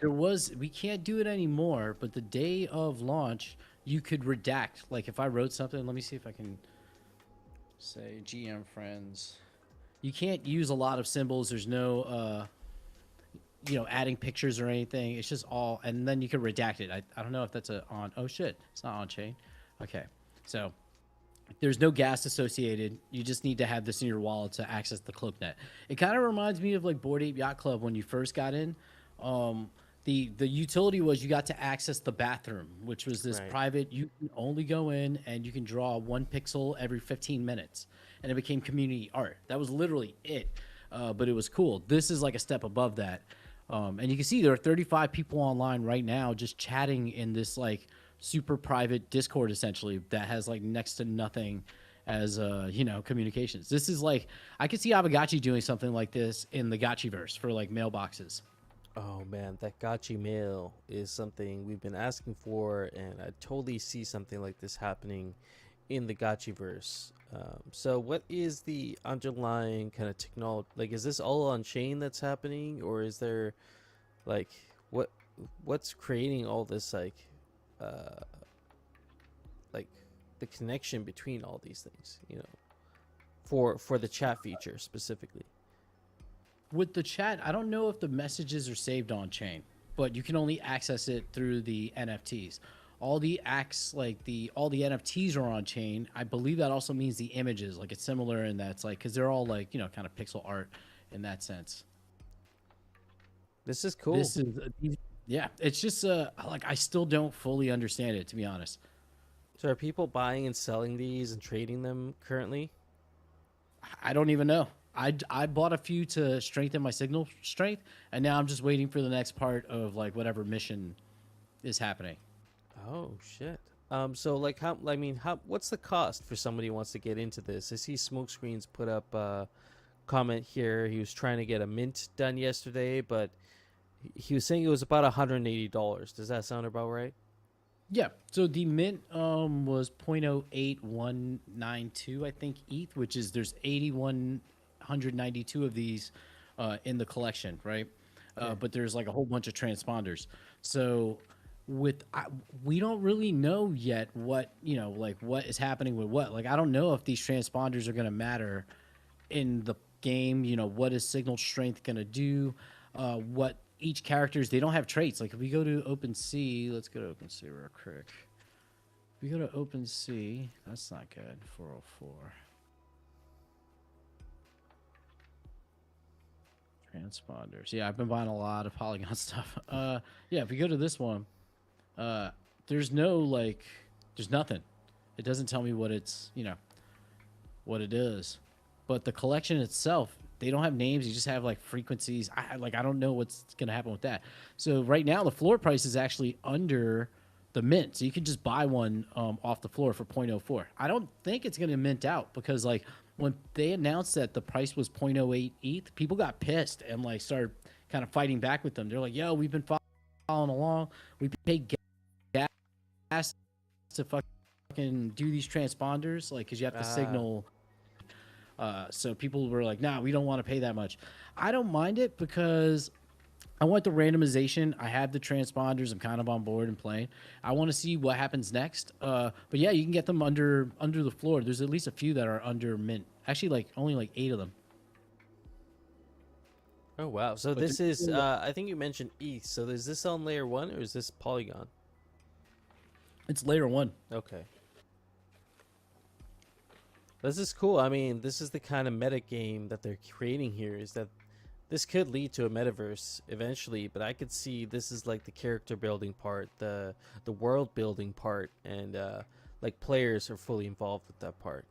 Speaker 2: We can't do it anymore, but the day of launch, you could redact. Like if I wrote something, let me see if I can say GM Frens. You can't use a lot of symbols. There's no, you know, adding pictures or anything. It's just all, and then you can redact it. I don't know if that's oh shit, it's not on chain. Okay, so there's no gas associated. You just need to have this in your wallet to access the cloak net. It kind of reminds me of like Bored Ape Yacht Club when you first got in. The utility was you got to access the bathroom, which was this private, you can only go in and you can draw 1 pixel every 15 minutes. And it became community art. That was literally it. But it was cool. This is like a step above that. And you can see there are 35 people online right now just chatting in this like super private Discord essentially that has like next to nothing as you know, communications. This is like, I could see Aavegotchi doing something like this in the Gotchiverse for like mailboxes.
Speaker 1: Oh man, that Gotchi mail is something we've been asking for, and I totally see something like this happening in the Gotchiverse. So what is the underlying kind of technology? Like, is this all on chain that's happening, or is there like what's creating all this uh like the connection between all these things, you know, for the chat feature specifically?
Speaker 2: With the chat, I don't know if the messages are saved on chain, but you can only access it through the NFTs. All the acts, like all the NFTs are on chain. I believe that also means the images, like it's similar in that it's like, because they're all like, you know, kind of pixel art in that sense.
Speaker 1: This is cool.
Speaker 2: This is yeah, it's just like I still don't fully understand it, to be honest.
Speaker 1: So are people buying and selling these and trading them currently?
Speaker 2: I don't even know. I bought a few to strengthen my signal strength, and now I'm just waiting for the next part of like whatever mission is happening.
Speaker 1: Oh shit. So like how, I mean, how, what's the cost for somebody who wants to get into this? I see Smokescreens put up a comment here. He was trying to get a mint done yesterday, but he was saying it was about $180. Does that sound about right?
Speaker 2: Yeah. So the mint was 0.08192, I think, ETH, which is there's 8,192 of these in the collection, right? Okay. But there's like a whole bunch of transponders. So we don't really know yet what, you know, like what is happening with what. Like I don't know if these transponders are going to matter in the game. You know, what is signal strength going to do? What each characters, they don't have traits. Like if we go to OpenSea, let's go to OpenSea real quick. If we go to OpenSea, that's not good. 404. Transponders. Yeah, I've been buying a lot of Polygon stuff. Yeah, if we go to this one, there's no like, there's nothing. It doesn't tell me what it's, what it is. But the collection itself, they don't have names. You just have like frequencies. I don't know what's gonna happen with that. So right now the floor price is actually under the mint, so you can just buy one off the floor for 0.04. I don't think it's gonna mint out because like when they announced that the price was 0.08 ETH, people got pissed and like started kind of fighting back with them. They're like, "Yo, we've been following along. We paid gas to fucking do these transponders, like because you have to signal." So people were like, "Nah, we don't want to pay that much." I don't mind it because I want the randomization. I have the transponders. I'm kind of on board and playing. I want to see what happens next. But yeah, you can get them under the floor. There's at least a few that are under mint. Actually, like only like 8 of them.
Speaker 1: Oh wow! So this is I think you mentioned ETH. So is this on layer 1 or is this Polygon?
Speaker 2: It's layer 1.
Speaker 1: Okay. This is cool. I mean, this is the kind of meta game that they're creating here. Is that this could lead to a metaverse eventually, but I could see this is like the character building part, the world building part, and like players are fully involved with that part.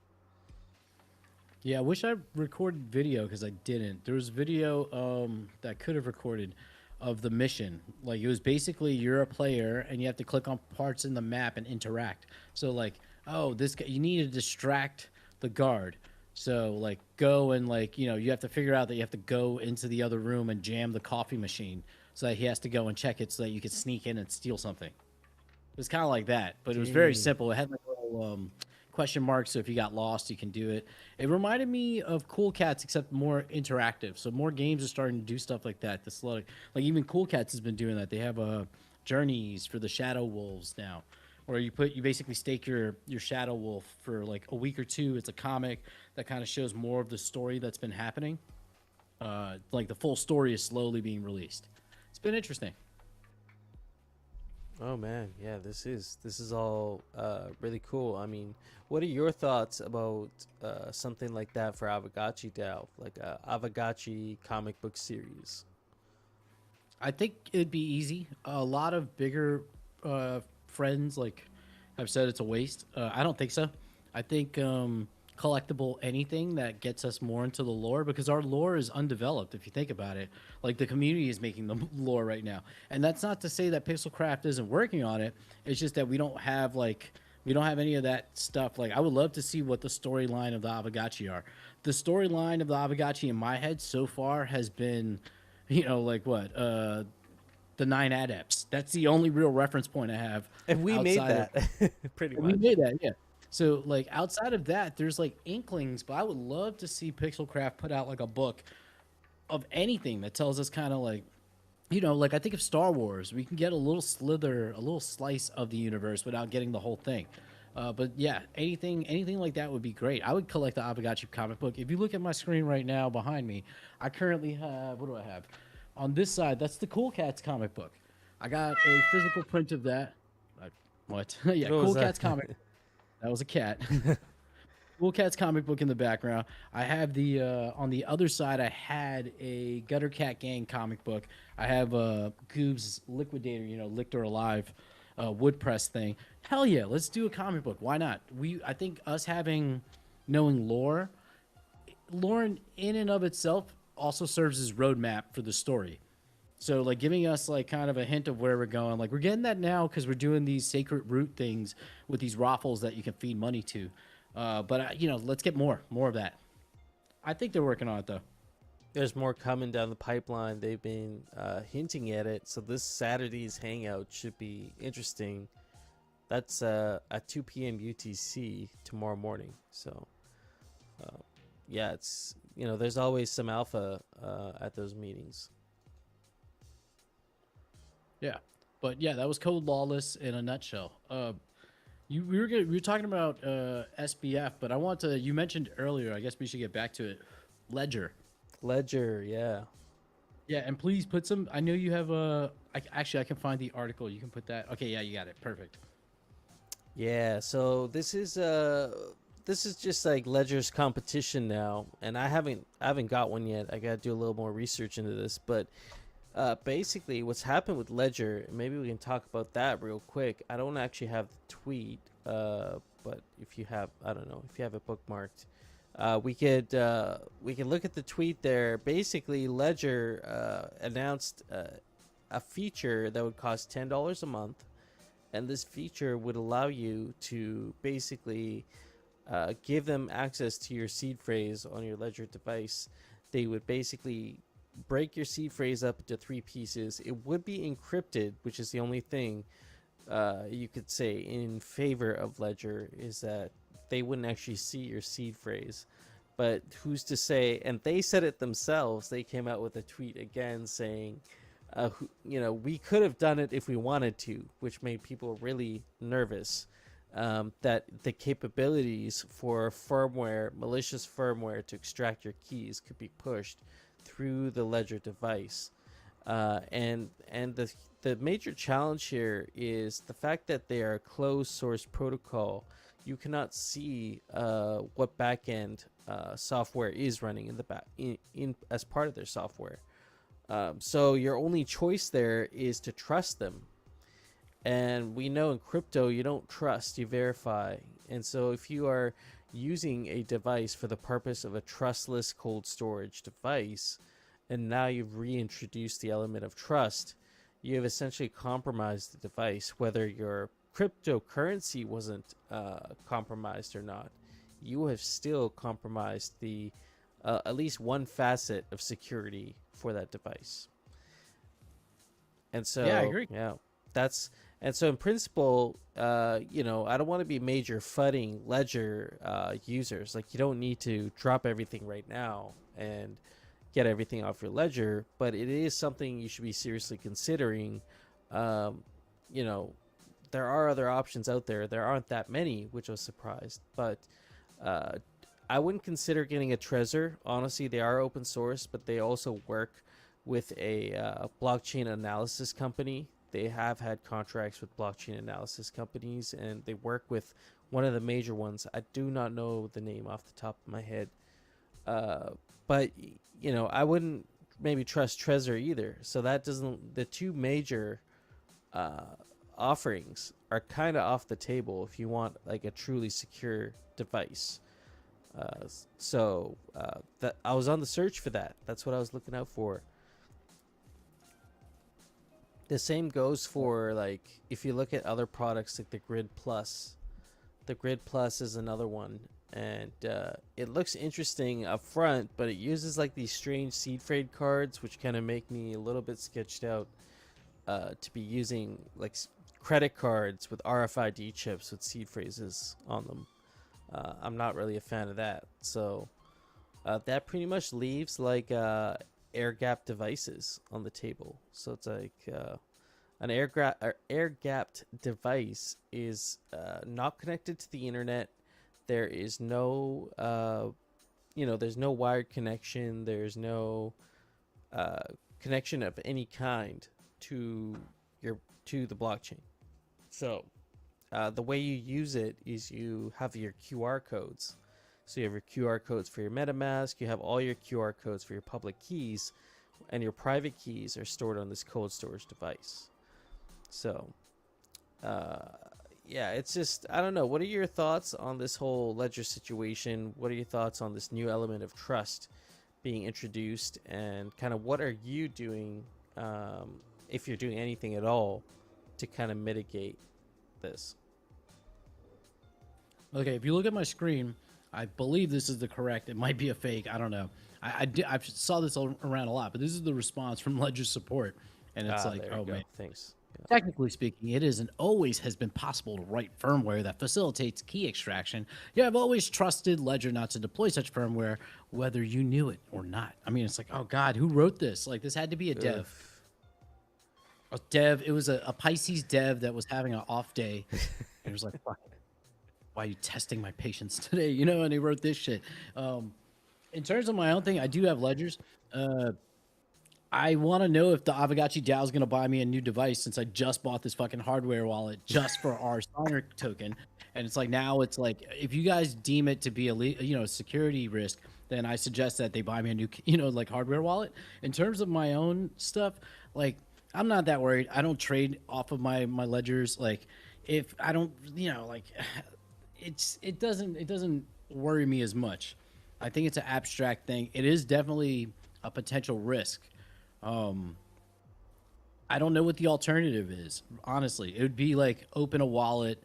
Speaker 2: Yeah, I wish I recorded video because I didn't. There was video that could have recorded of the mission. Like it was basically you're a player and you have to click on parts in the map and interact. So like, oh, this guy, you need to distract the guard. So like go and like, you have to figure out that you have to go into the other room and jam the coffee machine so that he has to go and check it so that you can sneak in and steal something. It was kind of like that, but it was very simple. It had like little question marks, so if you got lost, you can do it. It reminded me of Cool Cats, except more interactive. So more games are starting to do stuff like that. This like even Cool Cats has been doing that. They have journeys for the Shadow Wolves now, where you basically stake your Shadow Wolf for like a week or two. It's a comic that kind of shows more of the story that's been happening. Like the full story is slowly being released. It's been interesting.
Speaker 1: Oh man, yeah, this is all really cool. I mean, what are your thoughts about something like that for Aavegotchi DAO, like a Aavegotchi comic book series?
Speaker 2: I think it'd be easy. A lot of bigger friends like have said it's a waste. I don't think so. I think collectible anything that gets us more into the lore, because our lore is undeveloped if you think about it. Like the community is making the lore right now, and that's not to say that Pixelcraft isn't working on it. It's just that we don't have any of that stuff. Like I would love to see what the storyline of the Aavegotchi are. The storyline of the Aavegotchi in my head so far has been, like what the 9 adepts. That's the only real reference point I have.
Speaker 1: And we made that pretty much.
Speaker 2: We made that, yeah. So like outside of that, there's like inklings, but I would love to see Pixelcraft put out like a book of anything that tells us kind of like, like I think of Star Wars, we can get a little slice of the universe without getting the whole thing. But yeah, anything like that would be great. I would collect the Aavegotchi comic book. If you look at my screen right now behind me, I currently have, what do I have? On this side, that's the Cool Cats comic book. I got a physical print of that. What? Yeah, Cool Cats comic. That was a cat. Cool Cats comic book in the background. I have the on the other side. I had a Gutter Cat Gang comic book. I have Goob's Liquidator, Licked or Alive, wood press thing. Hell yeah, let's do a comic book. Why not? I think us knowing lore in and of itself also serves as roadmap for the story. So like giving us like kind of a hint of where we're going. Like we're getting that now because we're doing these sacred root things with these raffles that you can feed money to. But let's get more of that. I think they're working on it though.
Speaker 1: There's more coming down the pipeline. They've been hinting at it. So this Saturday's hangout should be interesting. That's at 2 p.m. UTC tomorrow morning. So yeah, it's there's always some alpha at those meetings.
Speaker 2: Yeah, but yeah, that was Code Lawless in a nutshell. We were talking about SBF, but you mentioned earlier. I guess we should get back to it. Ledger,
Speaker 1: yeah.
Speaker 2: Yeah, and please put some. I know you have a. Actually, I can find the article. You can put that. Okay, yeah, you got it. Perfect.
Speaker 1: Yeah, so this is just like Ledger's competition now, and I haven't got one yet. I got to do a little more research into this, but basically what's happened with Ledger, maybe we can talk about that real quick. I don't actually have the tweet, but if you have, I don't know, if you have it bookmarked, we could look at the tweet there. Basically, Ledger announced a feature that would cost $10 a month, and this feature would allow you to basically give them access to your seed phrase on your Ledger device. They would basically break your seed phrase up into three pieces. It would be encrypted, which is the only thing you could say in favor of Ledger, is that they wouldn't actually see your seed phrase. But who's to say? And they said it themselves. They came out with a tweet again saying, we could have done it if we wanted to, which made people really nervous. That the capabilities for firmware, malicious firmware, to extract your keys could be pushed through the Ledger device. And the major challenge here is the fact that they are a closed source protocol. You cannot see what backend software is running in the back in as part of their software. So your only choice there is to trust them. And we know in crypto, you don't trust, you verify. And so if you are using a device for the purpose of a trustless cold storage device, and now you've reintroduced the element of trust, you have essentially compromised the device, whether your cryptocurrency wasn't compromised or not. You have still compromised the at least one facet of security for that device. And
Speaker 2: Yeah, I
Speaker 1: so,
Speaker 2: agree.
Speaker 1: yeah, that's and so in principle, I don't want to be major fudding Ledger users. Like, you don't need to drop everything right now and get everything off your Ledger, but it is something you should be seriously considering. You know, there are other options out there. There aren't that many, which I was surprised, but uh, I wouldn't consider getting a Trezor. Honestly, they are open source, but they also work with a blockchain analysis company. They have had contracts with blockchain analysis companies, and they work with one of the major ones. I do not know the name off the top of my head, but I wouldn't maybe trust Trezor either. So that doesn't. The two major offerings are kind of off the table if you want like a truly secure device. That I was on the search for that. That's what I was looking out for. The same goes for, like, if you look at other products like the Grid Plus. The Grid Plus is another one, and it looks interesting up front, but it uses like these strange seed phrase cards, which kind of make me a little bit sketched out to be using like credit cards with RFID chips with seed phrases on them. I'm not really a fan of that. So that pretty much leaves like air gap devices on the table. So it's like an air gapped device is not connected to the internet. There is no there's no wired connection. There's no connection of any kind to the blockchain. So the way you use it is you have your QR codes. So you have your QR codes for your MetaMask. You have all your QR codes for your public keys, and your private keys are stored on this cold storage device. So, yeah, it's just, I don't know. What are your thoughts on this whole Ledger situation? What are your thoughts on this new element of trust being introduced, and kind of what are you doing, if you're doing anything at all, to kind of mitigate this?
Speaker 2: Okay, if you look at my screen, I believe this is the correct. It might be a fake. I don't know. I saw this around a lot, but this is the response from Ledger support, and it's like,
Speaker 1: There
Speaker 2: oh
Speaker 1: you go.
Speaker 2: man.
Speaker 1: Thanks. Yeah.
Speaker 2: Technically speaking, it is and always has been possible to write firmware that facilitates key extraction. Yeah, I've always trusted Ledger not to deploy such firmware, whether you knew it or not. I mean, it's like, oh God, who wrote this? Like, this had to be a dev.
Speaker 1: Oof.
Speaker 2: A dev. It was a Pisces dev that was having an off day. And it was like, fuck, why are you testing my patience today? And he wrote this shit. In terms of my own thing, I do have ledgers. I want to know if the Aavegotchi DAO is going to buy me a new device since I just bought this fucking hardware wallet just for our Signer token. And it's like now it's like if you guys deem it to be a security risk, then I suggest that they buy me a new like hardware wallet. In terms of my own stuff, like I'm not that worried. I don't trade off of my ledgers. Like if I don't like it doesn't worry me as much. I think it's an abstract thing. It is definitely a potential risk. I don't know what the alternative is. Honestly, it would be like open a wallet,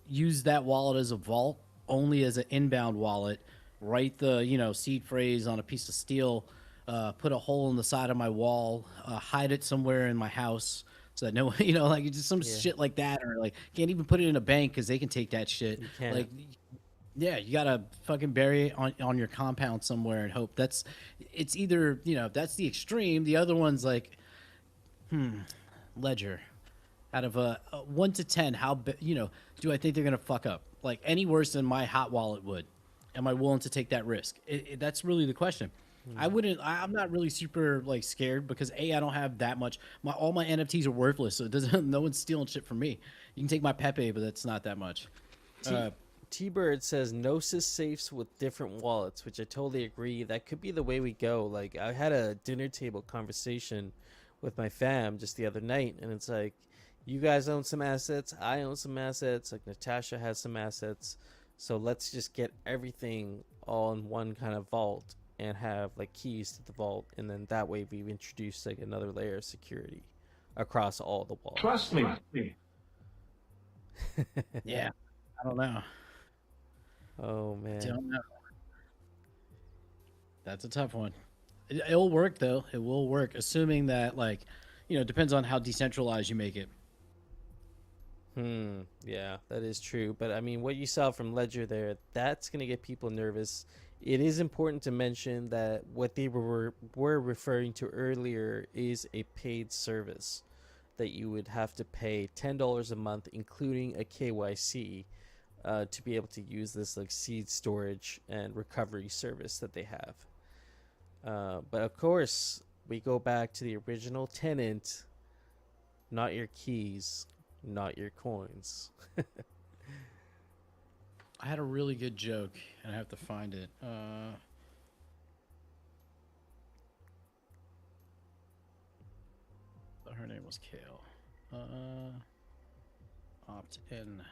Speaker 2: use that wallet as a vault, only as an inbound wallet, write the, seed phrase on a piece of steel, put a hole in the side of my wall, hide it somewhere in my house so that no, like just some shit like that, or like can't even put it in a bank because they can take that shit. Like, yeah, you gotta fucking bury it on your compound somewhere and hope. It's either that's the extreme. The other one's like, ledger. Out of a 1 to 10, how do I think they're gonna fuck up? Like any worse than my hot wallet would? Am I willing to take that risk? That's really the question. I'm not really super like scared because I don't have that much. All my NFTs are worthless, so it doesn't. No one's stealing shit from me. You can take my Pepe, but that's not that much.
Speaker 1: T-Bird says Gnosis safes with different wallets, which I totally agree. That could be the way we go. Like I had a dinner table conversation with my fam just the other night, and it's like, you guys own some assets, I own some assets, like Natasha has some assets, so let's just get everything all in one kind of vault and have like keys to the vault, and then that way we've introduced like another layer of security across all the wallets.
Speaker 3: Trust me.
Speaker 2: Yeah, I don't know.
Speaker 1: Oh man,
Speaker 2: don't know. That's a tough one. It'll work though. It will work, assuming that like, depends on how decentralized you make it.
Speaker 1: Yeah, that is true. But I mean, what you saw from Ledger there, that's going to get people nervous. It is important to mention that what they were referring to earlier is a paid service that you would have to pay $10 a month, including a KYC, to be able to use this like seed storage and recovery service that they have. But of course, we go back to the original tenant, not your keys, not your coins.
Speaker 2: I had a really good joke, and I have to find it. Her name was Kale. Opt in.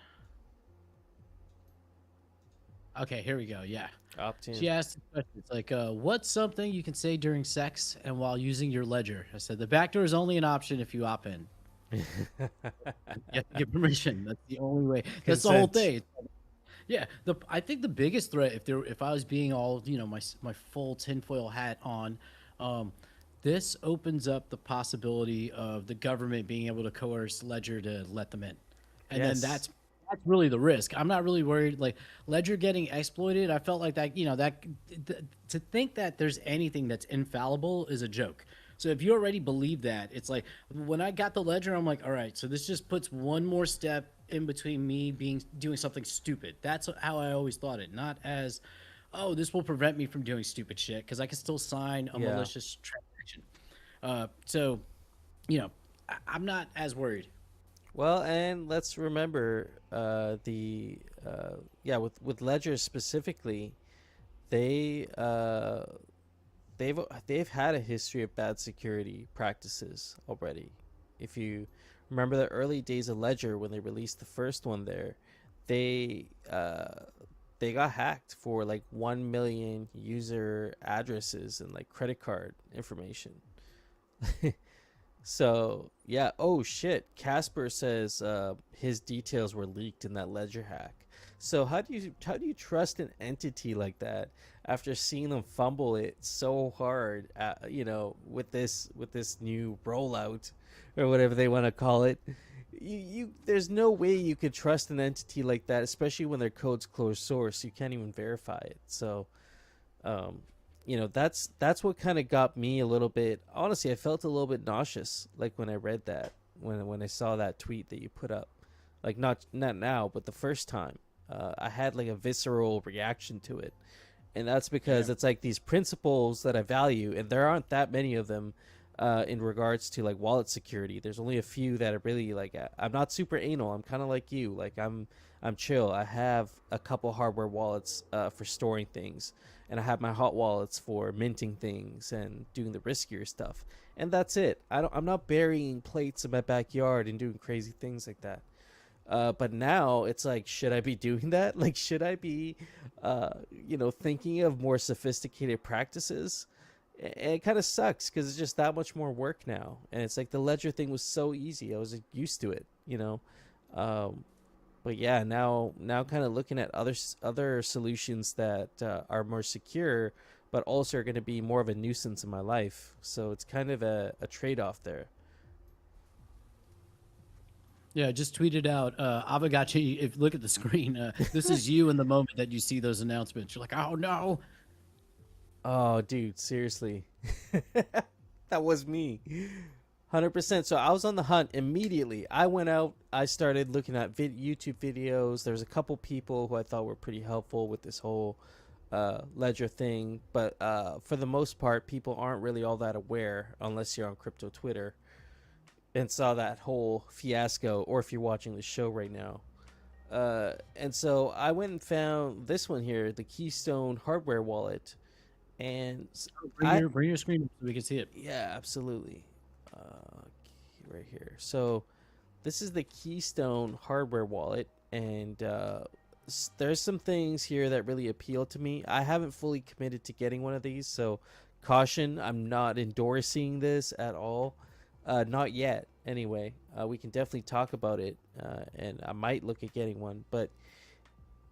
Speaker 2: Okay, here we go. Yeah.
Speaker 1: Opt in.
Speaker 2: She asked, it's like, what's something you can say during sex and while using your ledger? I said, the back door is only an option if you opt in. You have to get permission. That's the only way. That's the whole thing. Yeah, I think the biggest threat, if I was being all my full tinfoil hat on, this opens up the possibility of the government being able to coerce Ledger to let them in, and then that's really the risk. I'm not really worried like Ledger getting exploited. I felt like that to think that there's anything that's infallible is a joke. So if you already believe that, it's like when I got the Ledger, I'm like, all right, so this just puts one more step in between me doing something stupid. That's how I always thought it, not as, oh, this will prevent me from doing stupid shit because I can still sign a malicious transaction. So, I'm not as worried.
Speaker 1: Well, and let's remember with Ledger specifically, they've had a history of bad security practices already. If you remember the early days of Ledger when they released the first one there, they got hacked for like 1 million user addresses and like credit card information. So yeah, oh shit, Casper says his details were leaked in that Ledger hack. So how do you trust an entity like that after seeing them fumble it so hard with this new rollout or whatever they want to call it? You there's no way you could trust an entity like that, especially when their code's closed source. You can't even verify it. So that's what kind of got me a little bit. Honestly, I felt a little bit nauseous like when I read that, when I saw that tweet that you put up. Like not now, but the first time. I had like a visceral reaction to it, and that's because it's like these principles that I value, and there aren't that many of them. in regards to like wallet security. There's only a few that are really like, I'm not super anal. I'm kind of like you. Like I'm chill. I have a couple hardware wallets for storing things, and I have my hot wallets for minting things and doing the riskier stuff. And that's it. I'm not burying plates in my backyard and doing crazy things like that. But now it's like, should I be doing that? Like, should I be, thinking of more sophisticated practices? And it kind of sucks because it's just that much more work now. And it's like the ledger thing was so easy. I was like, used to it. But yeah, now kind of looking at other solutions that are more secure, but also are going to be more of a nuisance in my life. So it's kind of a trade-off there.
Speaker 2: Yeah, I just tweeted out Aavegotchi. If look at the screen, this is you in the moment that you see those announcements. You're like, oh no.
Speaker 1: Oh, dude, seriously. That was me. 100%. So I was on the hunt immediately. I went out. I started looking at YouTube videos. There's a couple people who I thought were pretty helpful with this whole ledger thing. But for the most part, people aren't really all that aware unless you're on crypto Twitter and saw that whole fiasco, or if you're watching the show right now. And so I went and found this one here, the Keystone hardware wallet. And
Speaker 2: bring your screen so we can see it.
Speaker 1: Yeah, absolutely. Right here. So this is the Keystone hardware wallet, and there's some things here that really appeal to me. I haven't fully committed to getting one of these, so caution, I'm not endorsing this at all. Not yet, anyway. We can definitely talk about it, and I might look at getting one, but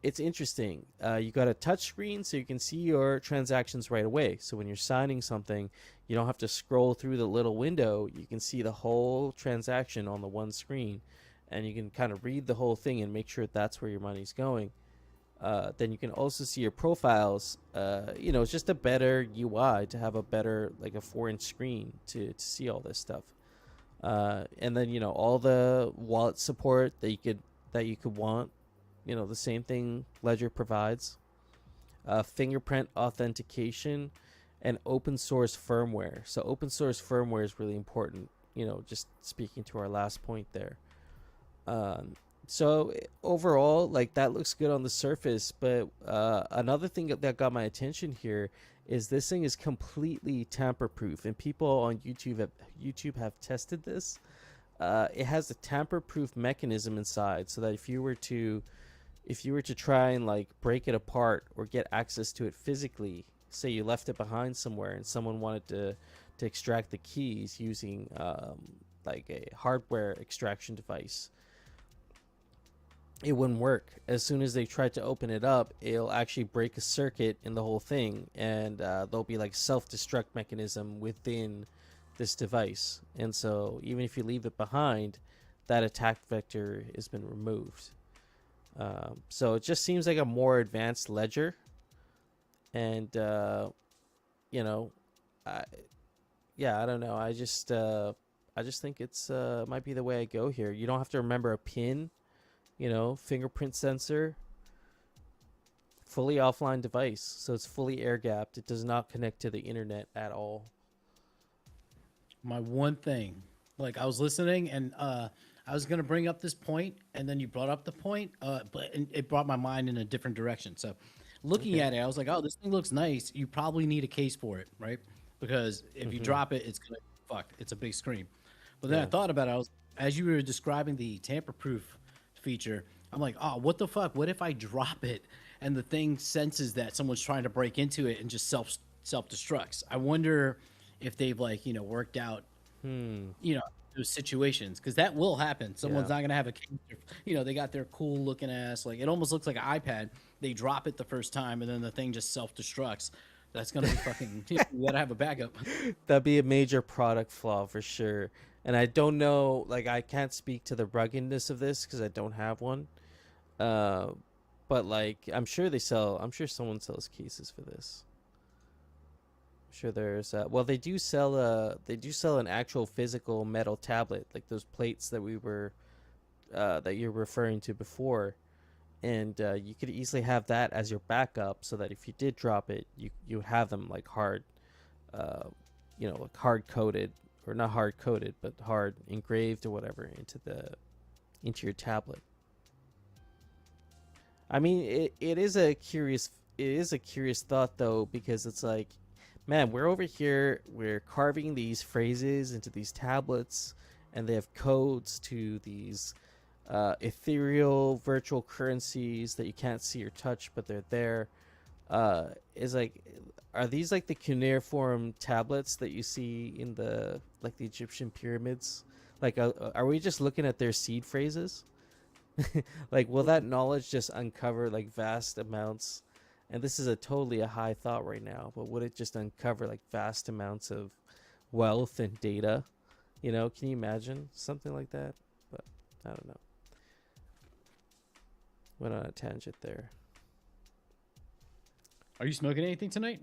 Speaker 1: it's interesting. You got a touch screen, so you can see your transactions right away. So when you're signing something, you don't have to scroll through the little window. You can see the whole transaction on the one screen, and you can kind of read the whole thing and make sure that's where your money's going. Then you can also see your profiles. It's just a better UI to have a better, like a 4-inch screen to see all this stuff. And then all the wallet support that you could want. The same thing Ledger provides. Fingerprint authentication and open source firmware. So open source firmware is really important. Just speaking to our last point there. So overall, like, that looks good on the surface, but another thing that got my attention here is this thing is completely tamper-proof, and people on YouTube have tested this. It has a tamper-proof mechanism inside, so that if you were to try and like break it apart or get access to it physically, say you left it behind somewhere and someone wanted to extract the keys using like a hardware extraction device, it wouldn't work. As soon as they tried to open it up, it'll actually break a circuit in the whole thing, and there'll be like self-destruct mechanism within this device. And so even if you leave it behind, that attack vector has been removed. So it just seems like a more advanced ledger, and I don't know. I just think it's might be the way I go here. You don't have to remember a pin, fingerprint sensor, fully offline device, so it's fully air gapped. It does not connect to the internet at all.
Speaker 2: My one thing, like, I was listening and I was going to bring up this point, and then you brought up the point, but it brought my mind in a different direction. So looking at it, I was like, oh, this thing looks nice. You probably need a case for it, right? Because if you drop it, it's going to it's a big screen. But then I thought about it. As you were describing the tamper-proof feature, I'm like, oh, what the fuck? What if I drop it and the thing senses that someone's trying to break into it and just self-destructs? I wonder if they've worked out, those situations, because that will happen. Someone's not gonna have a case. They got their cool looking ass, like, it almost looks like an iPad. They drop it the first time and then the thing just self-destructs. That's gonna be fucking you gotta have a backup.
Speaker 1: That'd be a major product flaw for sure. And I don't know, like, I can't speak to the ruggedness of this because I don't have one, but like, I'm sure someone sells cases for this. Sure, there's they do sell an actual physical metal tablet, like those plates that we were that you're referring to before, and you could easily have that as your backup, so that if you did drop it, you have them like hard, like hard coded or not hard coded, but hard engraved or whatever into your tablet. I mean, it is a curious thought though, because it's like, man, we're over here, we're carving these phrases into these tablets, and they have codes to these ethereal virtual currencies that you can't see or touch, but they're there. Is like, are these like the cuneiform tablets that you see in the like the Egyptian pyramids? Like, are we just looking at their seed phrases? Like, will that knowledge just uncover like vast amounts? And this is totally a high thought right now, but would it just uncover like vast amounts of wealth and data? You know, can you imagine something like that? But I don't know. Went on a tangent there.
Speaker 2: Are you smoking anything tonight?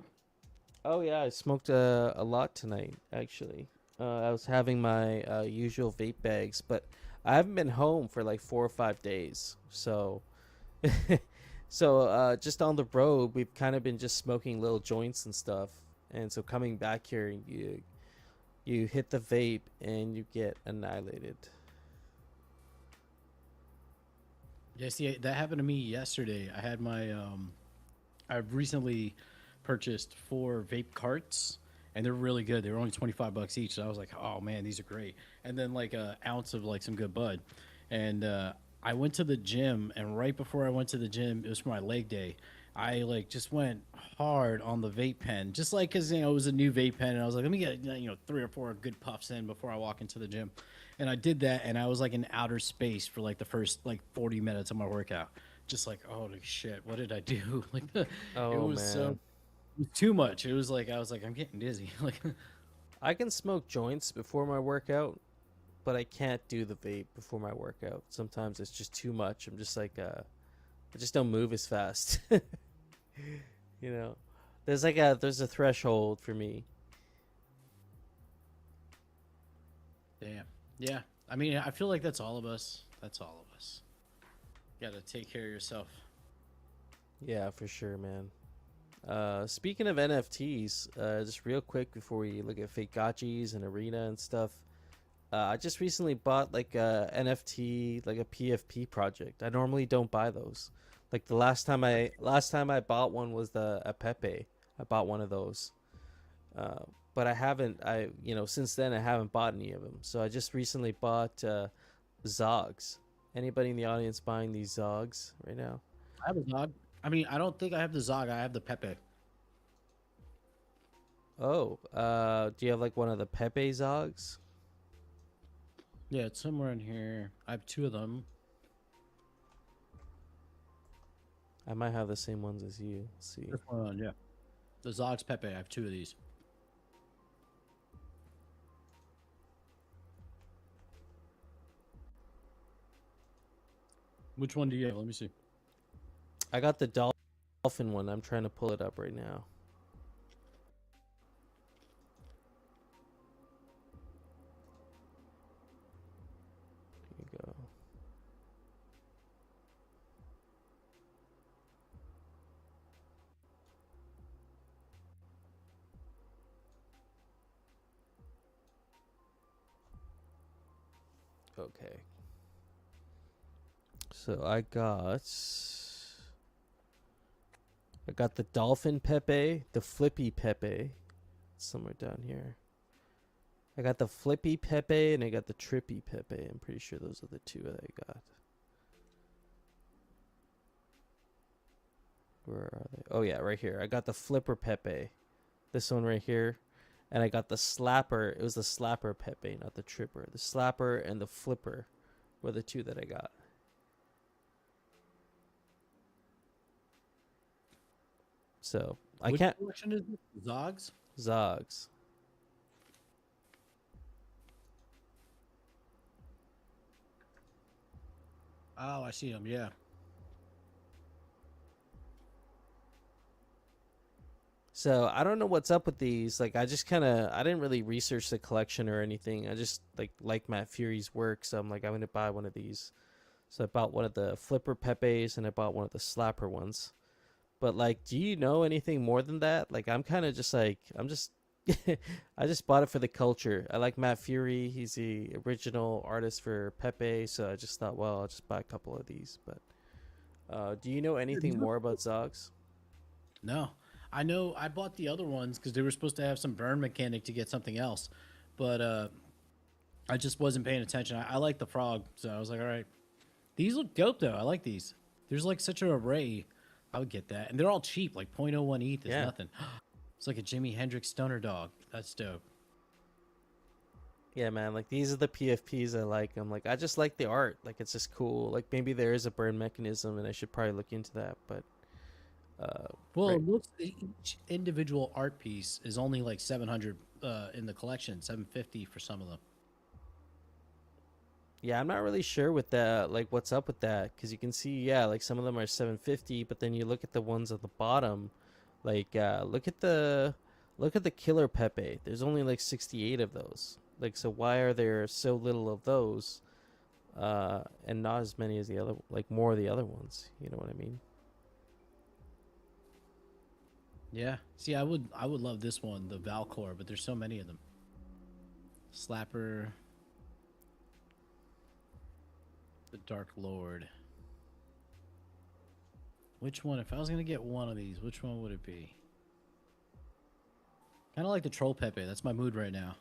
Speaker 1: Oh yeah, I smoked a lot tonight. Actually, I was having my usual vape bags, but I haven't been home for like 4 or 5 days. So, just on the road, we've kind of been just smoking little joints and stuff. And so coming back here, you hit the vape and you get annihilated.
Speaker 2: Yeah, see, that happened to me yesterday. I had my I've recently purchased 4 vape carts, and they're really good. They were only $25 each. So I was like, oh man, these are great. And then like an ounce of like some good bud. And I went to the gym, and right before I went to the gym, it was for my leg day. I like just went hard on the vape pen, just like because it was a new vape pen, and I was like, let me get 3 or 4 good puffs in before I walk into the gym. And I did that, and I was like in outer space for like the first like 40 minutes of my workout. Just like, holy shit, what did I do? Like,
Speaker 1: Oh
Speaker 2: it was
Speaker 1: man.
Speaker 2: so too much. It was like I was like, I'm getting dizzy. Like,
Speaker 1: I can smoke joints before my workout, but I can't do the vape before my workout. Sometimes it's just too much. I'm just like, I just don't move as fast. You know, there's a threshold for me.
Speaker 2: damn. Yeah. I mean, I feel like that's all of us. That's all of us. You gotta take care of yourself.
Speaker 1: Yeah, for sure, man. Speaking of NFTs, just real quick before we look at Aavegotchis and Arena and stuff, I just recently bought like a NFT, like a PFP project. I normally don't buy those. Like the last time I bought one was a Pepe. I bought one of those, but I haven't. Since then I haven't bought any of them. So I just recently bought Zogs. Anybody in the audience buying these Zogs right now?
Speaker 2: I have a Zog. I mean, I don't think I have the Zog. I have the Pepe.
Speaker 1: Oh, do you have like one of the Pepe Zogs?
Speaker 2: Yeah, it's somewhere in here. I have 2 of them.
Speaker 1: I might have the same ones as you. Let's see.
Speaker 2: This one, yeah. The Zog's Pepe. I have 2 of these. Which one do you have? Let me see.
Speaker 1: I got the dolphin one. I'm trying to pull it up right now. Here you go. Okay. So I got the dolphin Pepe, the flippy Pepe, somewhere down here. I got the flippy Pepe and I got the trippy Pepe. I'm pretty sure those are the 2 that I got. Where are they? Oh yeah, right here. I got the flipper Pepe. This one right here. And I got the slapper. It was the slapper Pepe, not the tripper. The slapper and the flipper were the 2 that I got. So I
Speaker 2: Which
Speaker 1: can't.
Speaker 2: collection is it? Zogs?
Speaker 1: Zogs.
Speaker 2: Oh, I see them. Yeah.
Speaker 1: So I don't know what's up with these. Like I didn't really research the collection or anything. I just like Matt Fury's work, so I'm like I'm gonna buy one of these. So I bought one of the flipper Pepes and I bought one of the slapper ones. But like, do you know anything more than that? Like I'm kind of just like I'm just I just bought it for the culture. I like Matt Fury. He's the original artist for Pepe, so I just thought, well, I'll just buy a couple of these. But do you know
Speaker 2: Yeah,
Speaker 1: anything more about Zogs?
Speaker 2: No, I know I bought the other ones because they were supposed to have some burn mechanic to get something else, but I just wasn't paying attention. I like the frog, so I was like, all right, these look dope though. I like these. There's like such an array. I would get that, and they're all cheap, like 0.01 ETH is
Speaker 1: Yeah.
Speaker 2: nothing. It's like a Jimi Hendrix stoner dog. That's dope.
Speaker 1: Yeah, man. Like these are the PFPs I like. I'm like, I just like the art. Like it's just cool. Like maybe there is a burn mechanism, and I should probably look into that. But
Speaker 2: Well,
Speaker 1: right.
Speaker 2: each individual art piece is only like 700 in the collection, 750 for some of them.
Speaker 1: Yeah, I'm not really sure with that. Like what's up with that? Because you can see, yeah, like some of them are 750, but then you look at the ones at the bottom. Like look at the Killer Pepe. There's only like 68 of those. Like so, why are there so little of those? And not as many as the other, like more of the other ones. You know what I mean?
Speaker 2: Yeah. See, I would love this one, the Valcor, but there's so many of them. Slapper, the Dark Lord. Which one? If I was gonna get one of these, which one would it be? Kind of like the Troll Pepe. That's my mood right now.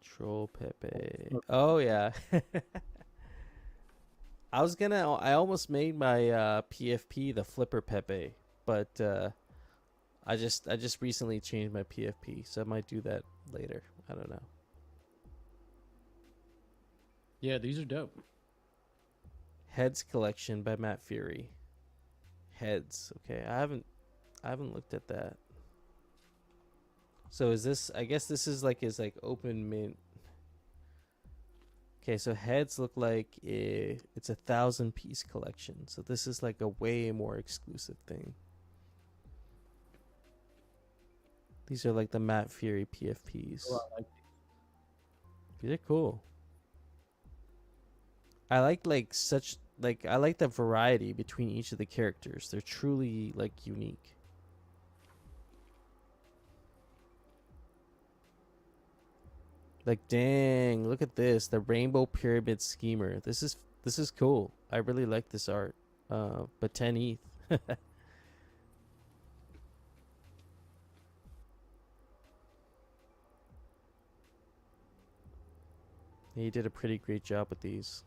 Speaker 1: Troll Pepe. Oh yeah. I almost made my PFP the Flipper Pepe, but I just recently changed my PFP, so I might do that later. I don't know.
Speaker 2: Yeah, these are dope.
Speaker 1: Heads collection by Matt Fury. Heads. Okay, I haven't looked at that. So is this, I guess this is like his like open mint. Okay, so heads look like it's a 1,000 piece collection. So this is like a way more exclusive thing. These are like the Matt Fury PFPs.
Speaker 2: Oh, I like
Speaker 1: These are cool. I like such like I like the variety between each of the characters. They're truly like unique. Like dang, look at this. The Rainbow Pyramid Schemer. This is cool. I really like this art. But 10 ETH. He did a pretty great job with these.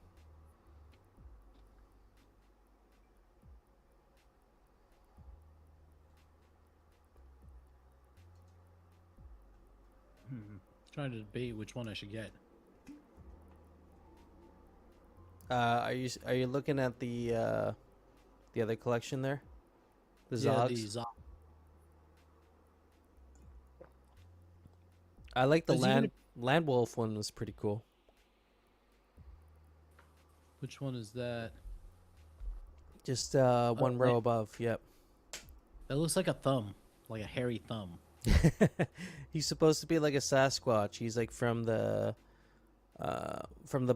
Speaker 2: Trying to debate which one I should get.
Speaker 1: Are you looking at the other collection there? The
Speaker 2: Yeah,
Speaker 1: Zogs?
Speaker 2: the Zog.
Speaker 1: I like the
Speaker 2: There's even
Speaker 1: Land Wolf one was pretty cool.
Speaker 2: which one is that?
Speaker 1: Just one row
Speaker 2: Land-
Speaker 1: above. Yep.
Speaker 2: That looks like a thumb, like a hairy thumb.
Speaker 1: He's supposed to be like a Sasquatch. He's like from the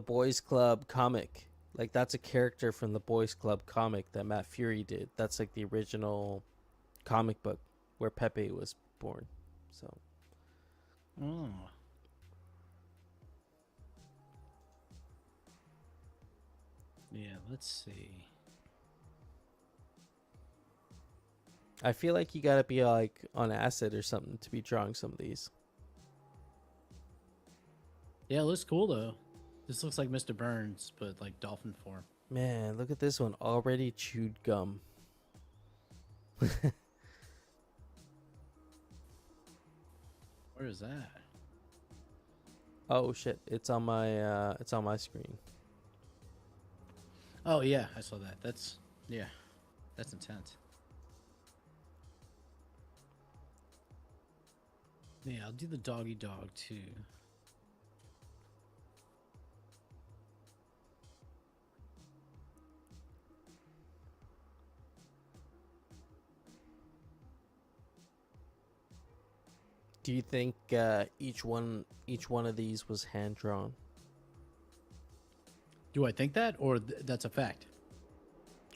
Speaker 1: Boys Club comic. Like that's a character from the Boys Club comic that Matt Fury did. That's like the original comic book where Pepe was born. So
Speaker 2: Oh. Yeah, let's see.
Speaker 1: I feel like you gotta be like on acid or something to be drawing some of these.
Speaker 2: Yeah, it looks cool though. This looks like Mr. Burns, but like dolphin form.
Speaker 1: Man, look at this one. Already chewed gum.
Speaker 2: Where is that?
Speaker 1: Oh shit! It's on my screen.
Speaker 2: Oh yeah, I saw that. Yeah, that's intense. Yeah, I'll do the doggy dog too.
Speaker 1: Do you think each one of these was hand drawn?
Speaker 2: Do I think that, or that's a fact?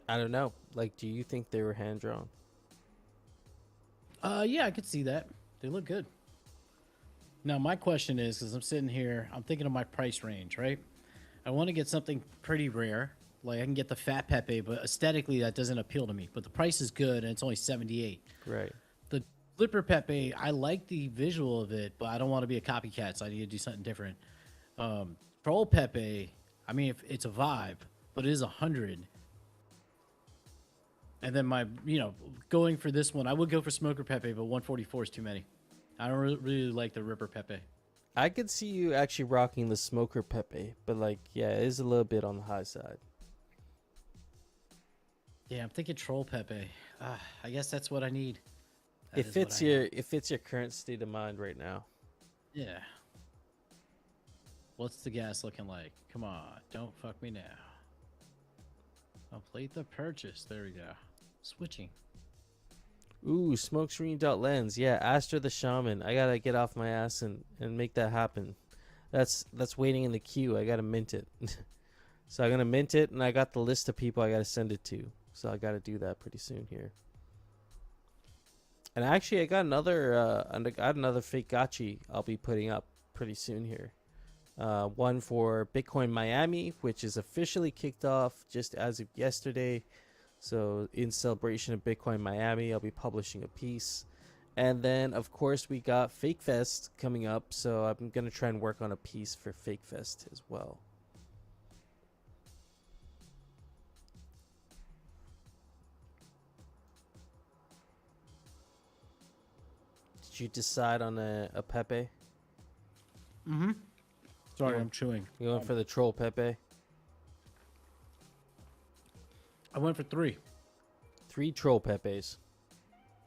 Speaker 1: I don't know. Like, do you think they were hand drawn?
Speaker 2: Yeah, I could see that. they look good. Now my question is, because I'm sitting here, I'm thinking of my price range, right? I want to get something pretty rare. Like I can get the fat Pepe, but aesthetically that doesn't appeal to me. But the price is good, and it's only 78.
Speaker 1: Right.
Speaker 2: The Flipper Pepe, I like the visual of it, but I don't want to be a copycat, so I need to do something different. Troll Pepe, I mean, if it's a vibe, but it is 100. And then going for this one, I would go for Smoker Pepe, but 144 is too many. I don't really like the Ripper Pepe.
Speaker 1: I could see you actually rocking the Smoker Pepe, but like, yeah, it is a little bit on the high side.
Speaker 2: Yeah, I'm thinking Troll Pepe. I guess that's what I need.
Speaker 1: It fits your current state of mind right now.
Speaker 2: Yeah. What's the gas looking like? Come on, don't fuck me now. Complete the purchase. There we go. Switching.
Speaker 1: Ooh, smokescreen lens. Yeah, Astra the Shaman. I gotta get off my ass and make that happen. That's waiting in the queue. I gotta mint it. So I'm gonna mint it, and I got the list of people I gotta send it to. So I gotta do that pretty soon here. And actually, I got another Aavegotchi I'll be putting up pretty soon here. One for Bitcoin Miami, which is officially kicked off just as of yesterday. So in celebration of Bitcoin Miami, I'll be publishing a piece. And then, of course, we got Fake Fest coming up. So I'm going to try and work on a piece for Fake Fest as well. Did you decide on a Pepe?
Speaker 2: Mm-hmm. Sorry, I'm chewing.
Speaker 1: You went for the Troll Pepe?
Speaker 2: I went for 3.
Speaker 1: 3 Troll Pepes.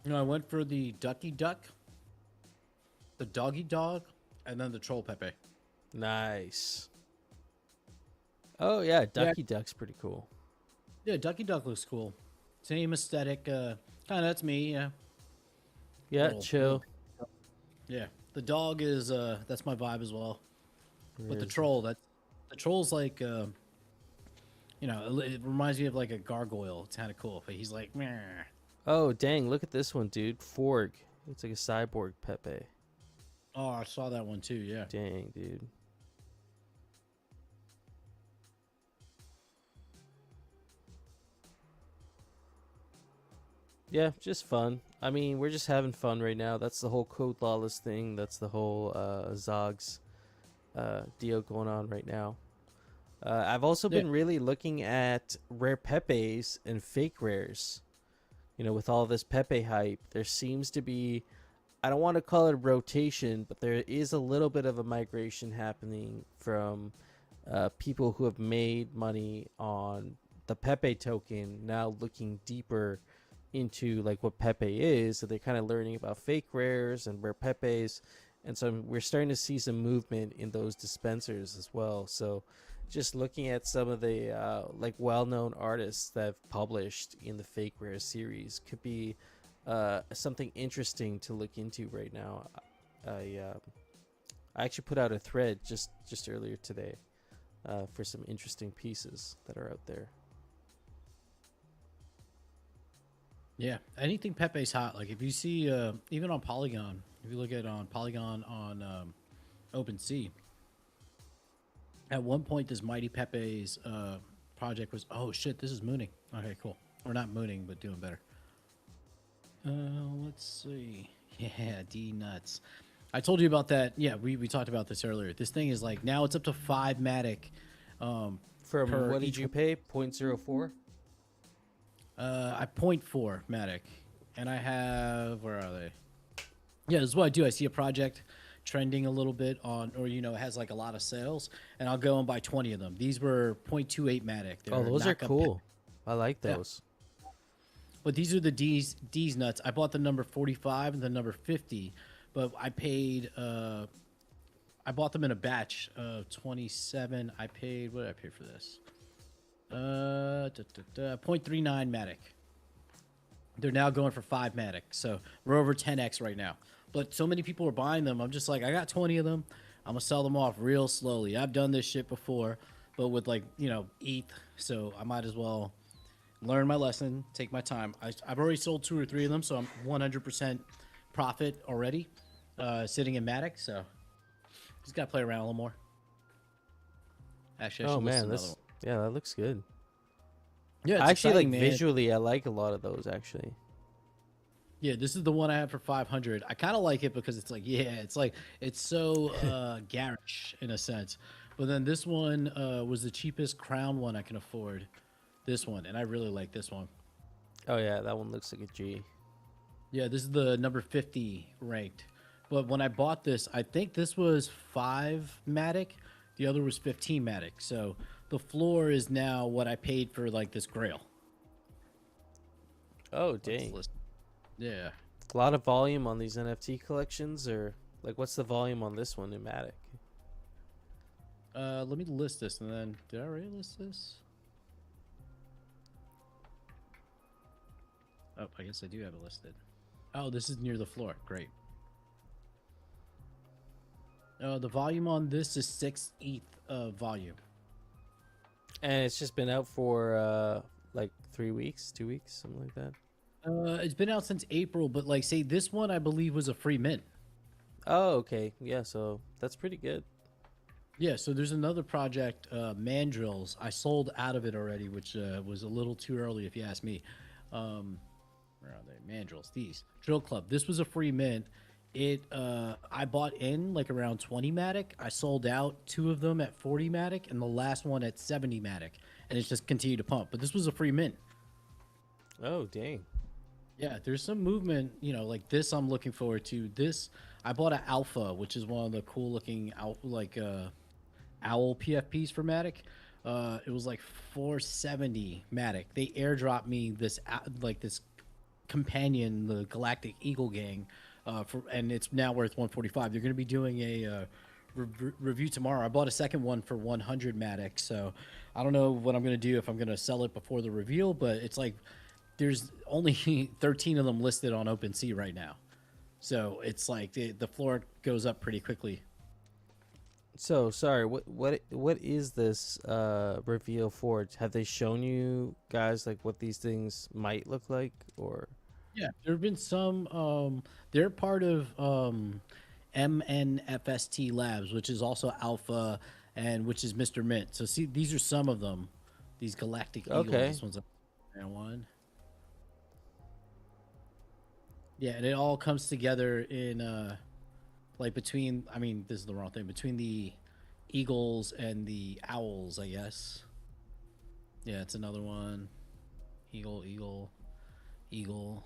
Speaker 2: I went for the Ducky Duck, the Doggy Dog, and then the Troll Pepe.
Speaker 1: Nice. Oh, yeah, Ducky Duck's pretty cool.
Speaker 2: Yeah, Ducky Duck looks cool. Same aesthetic. Kind of, that's me, yeah.
Speaker 1: Yeah, chill.
Speaker 2: Yeah, the dog is, that's my vibe as well. But the troll's like, it reminds me of like a gargoyle. It's kind of cool. But he's like, meh.
Speaker 1: Oh, dang, look at this one, dude. Forg. It's like a cyborg Pepe.
Speaker 2: Oh, I saw that one too, yeah.
Speaker 1: Dang, dude. Yeah, just fun. I mean, we're just having fun right now. That's the whole Code Lawless thing. That's the whole Zogs deal going on right now. I've also been really looking at rare Pepes and fake rares. With all this Pepe hype, there seems to be, I don't want to call it a rotation, but there is a little bit of a migration happening from people who have made money on the Pepe token now looking deeper into like what Pepe is. So they're kind of learning about fake rares and rare Pepes. And so we're starting to see some movement in those dispensers as well. So just looking at some of the like well-known artists that have published in the fake rare series could be something interesting to look into right now. I actually put out a thread just earlier today for some interesting pieces that are out there.
Speaker 2: Yeah, anything Pepe's hot. Like if you see, even on Polygon, if you look at on Polygon on OpenSea, at one point this Mighty Pepe's project was, oh shit, this is mooning. Okay, cool. Or not mooning, but doing better. Let's see. Yeah, D nuts. I told you about that. Yeah, we talked about this earlier. This thing is like, now it's up to 5 Matic.
Speaker 1: From what did you pay? 0.04?
Speaker 2: I 0.4 Matic, and I have, where are they? Yeah, this is what I do. I see a project trending a little bit on, or it has like a lot of sales, and I'll go and buy 20 of them. These were 0.28 Matic.
Speaker 1: Oh, those are cool. I like those.
Speaker 2: Yeah. But these are the D's nuts. I bought the number 45 and the number 50, but I paid. I bought them in a batch of 27. I paid, what did I pay for this? 0.39 Matic. They're now going for 5 Matic, so we're over 10x right now. But so many people are buying them. I'm just like, I got 20 of them. I'm gonna sell them off real slowly. I've done this shit before, but with like ETH, so I might as well learn my lesson, take my time. I've already sold 2 or 3 of them, so I'm 100% profit already. sitting in Matic, so just gotta play around a little more. Actually, I
Speaker 1: Oh
Speaker 2: should list
Speaker 1: man,
Speaker 2: another one.
Speaker 1: yeah, that looks good.
Speaker 2: Yeah, it's
Speaker 1: I actually like
Speaker 2: exciting, man.
Speaker 1: visually. I like a lot of those actually.
Speaker 2: Yeah, this is the one I have for 500. I kind of like it because it's like, yeah, it's so garish in a sense. But then this one was the cheapest crown one I can afford. This one, and I really like this one.
Speaker 1: Oh yeah, that one looks like a G.
Speaker 2: Yeah, this is the number 50 ranked. But when I bought this, I think this was 5 Matic. The other was 15 Matic. So the floor is now what I paid for like this Grail.
Speaker 1: Oh
Speaker 2: Let's
Speaker 1: dang,
Speaker 2: list. Yeah.
Speaker 1: a lot of volume on these NFT collections, or like what's the volume on this one in Matic?
Speaker 2: Let me list this, and then did I already list this? Oh, I guess I do have it listed. Oh, this is near the floor. Great. The volume on this is 6 ETH volume.
Speaker 1: And it's just been out for like 3 weeks, 2 weeks, something like that.
Speaker 2: It's been out since April, but like, say this one I believe was a free mint.
Speaker 1: Oh, okay. Yeah, so that's pretty good.
Speaker 2: Yeah, so there's another project, Mandrills. I sold out of it already, which was a little too early if you ask me. Where are they? Mandrills, these. Drill Club. This was a free mint. I bought in like around 20 Matic. I sold out 2 of them at 40 Matic and the last one at 70 Matic. And it's just continued to pump. But this was a free mint.
Speaker 1: Oh, dang.
Speaker 2: Yeah, there's some movement, like this I'm looking forward to. This, I bought an Alpha, which is one of the cool looking owl PFPs for Matic. It was like 470 Matic. They airdropped me this this companion, the Galactic Eagle Gang, and it's now worth 145. They're going to be doing a review tomorrow. I bought a second one for 100 Matic, so I don't know what I'm going to do, if I'm going to sell it before the reveal, but it's like there's only 13 of them listed on OpenSea right now. So it's like the floor goes up pretty quickly.
Speaker 1: So sorry, what is this reveal for? Have they shown you guys like what these things might look like, or?
Speaker 2: Yeah, there have been some. They're part of MNFST Labs, which is also Alpha, and which is Mr. Mint. So see, these are some of them. These Galactic Eagles.
Speaker 1: Okay.
Speaker 2: This one's a one. Yeah, and it all comes together in like between. I mean, this is the wrong thing. Between the eagles and the owls, I guess. Yeah, it's another one. Eagle, eagle, eagle.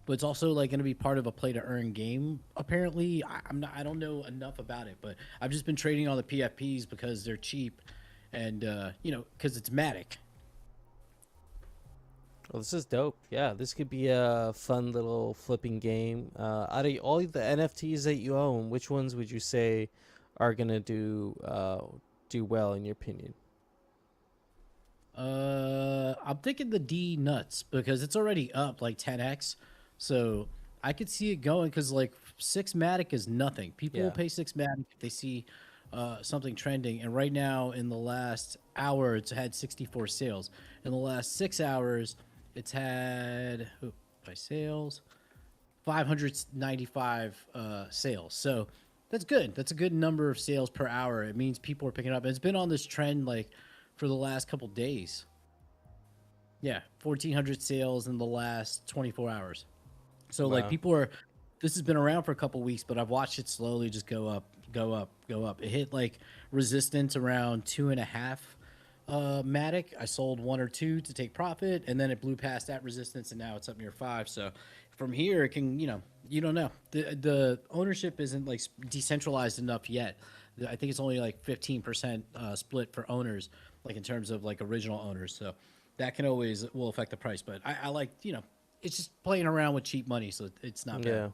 Speaker 2: But it's also like going to be part of a play to earn game. Apparently, I don't know enough about it, but I've just been trading all the PFPs because they're cheap, and because it's Matic.
Speaker 1: Well, this is dope. Yeah, this could be a fun little flipping game. Out of all the NFTs that you own, which ones would you say are gonna do well in your opinion?
Speaker 2: I'm thinking the D nuts because it's already up like 10x, so I could see it going because like 6 Matic is nothing. People will pay 6 Matic if they see something trending, and right now in the last hour it's had 64 sales. In the last 6 hours it's had by sales 595 sales. So that's good. That's a good number of sales per hour. It means people are picking up. And it's been on this trend like for the last couple days. Yeah, 1,400 sales in the last 24 hours. So like people are. This has been around for a couple weeks, but I've watched it slowly just go up, go up, go up. It hit like resistance around 2.5 Matic. I sold 1 or 2 to take profit, and then it blew past that resistance, and now it's up near 5. So from here, it can, you don't know. The ownership isn't like decentralized enough yet. I think it's only like 15% split for owners, like in terms of like original owners. So that can always will affect the price. But I like, it's just playing around with cheap money, so it's not bad.
Speaker 1: Yeah.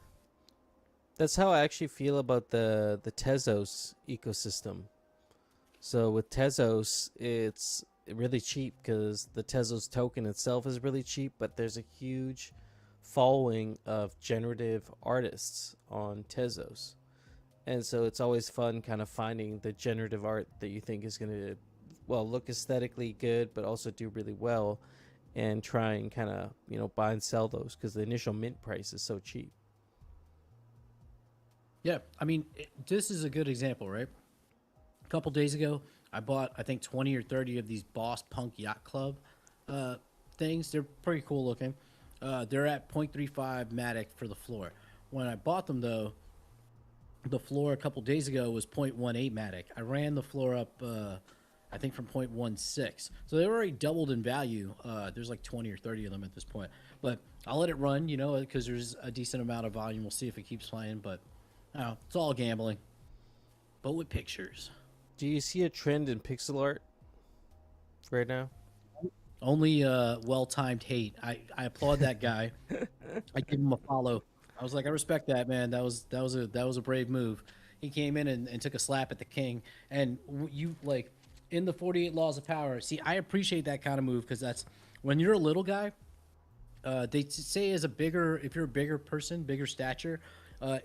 Speaker 1: That's how I actually feel about the Tezos ecosystem. So with Tezos, it's really cheap because the Tezos token itself is really cheap, but there's a huge following of generative artists on Tezos. And so it's always fun kind of finding the generative art that you think is going to, look aesthetically good, but also do really well, and try and kind of, buy and sell those because the initial mint price is so cheap.
Speaker 2: Yeah, I mean, this is a good example, right? A couple days ago, I bought I think 20 or 30 of these Boss Punk Yacht Club uh, things. They're pretty cool looking. They're at 0.35 Matic for the floor. When I bought them though, the floor a couple days ago was 0.18 Matic. I ran the floor up, I think from 0.16. So they already doubled in value. There's like 20 or 30 of them at this point. But I'll let it run, you know, because there's a decent amount of volume. We'll see if it keeps playing. But it's all gambling, but with pictures.
Speaker 1: Do you see a trend in pixel art right now?
Speaker 2: Only well-timed hate. I applaud that guy. I give him a follow. I was like, I respect that, man. That was a brave move. He came in and took a slap at the king. And you like in the 48 Laws of Power. See, I appreciate that kind of move because that's when you're a little guy. They say if you're a bigger person, bigger stature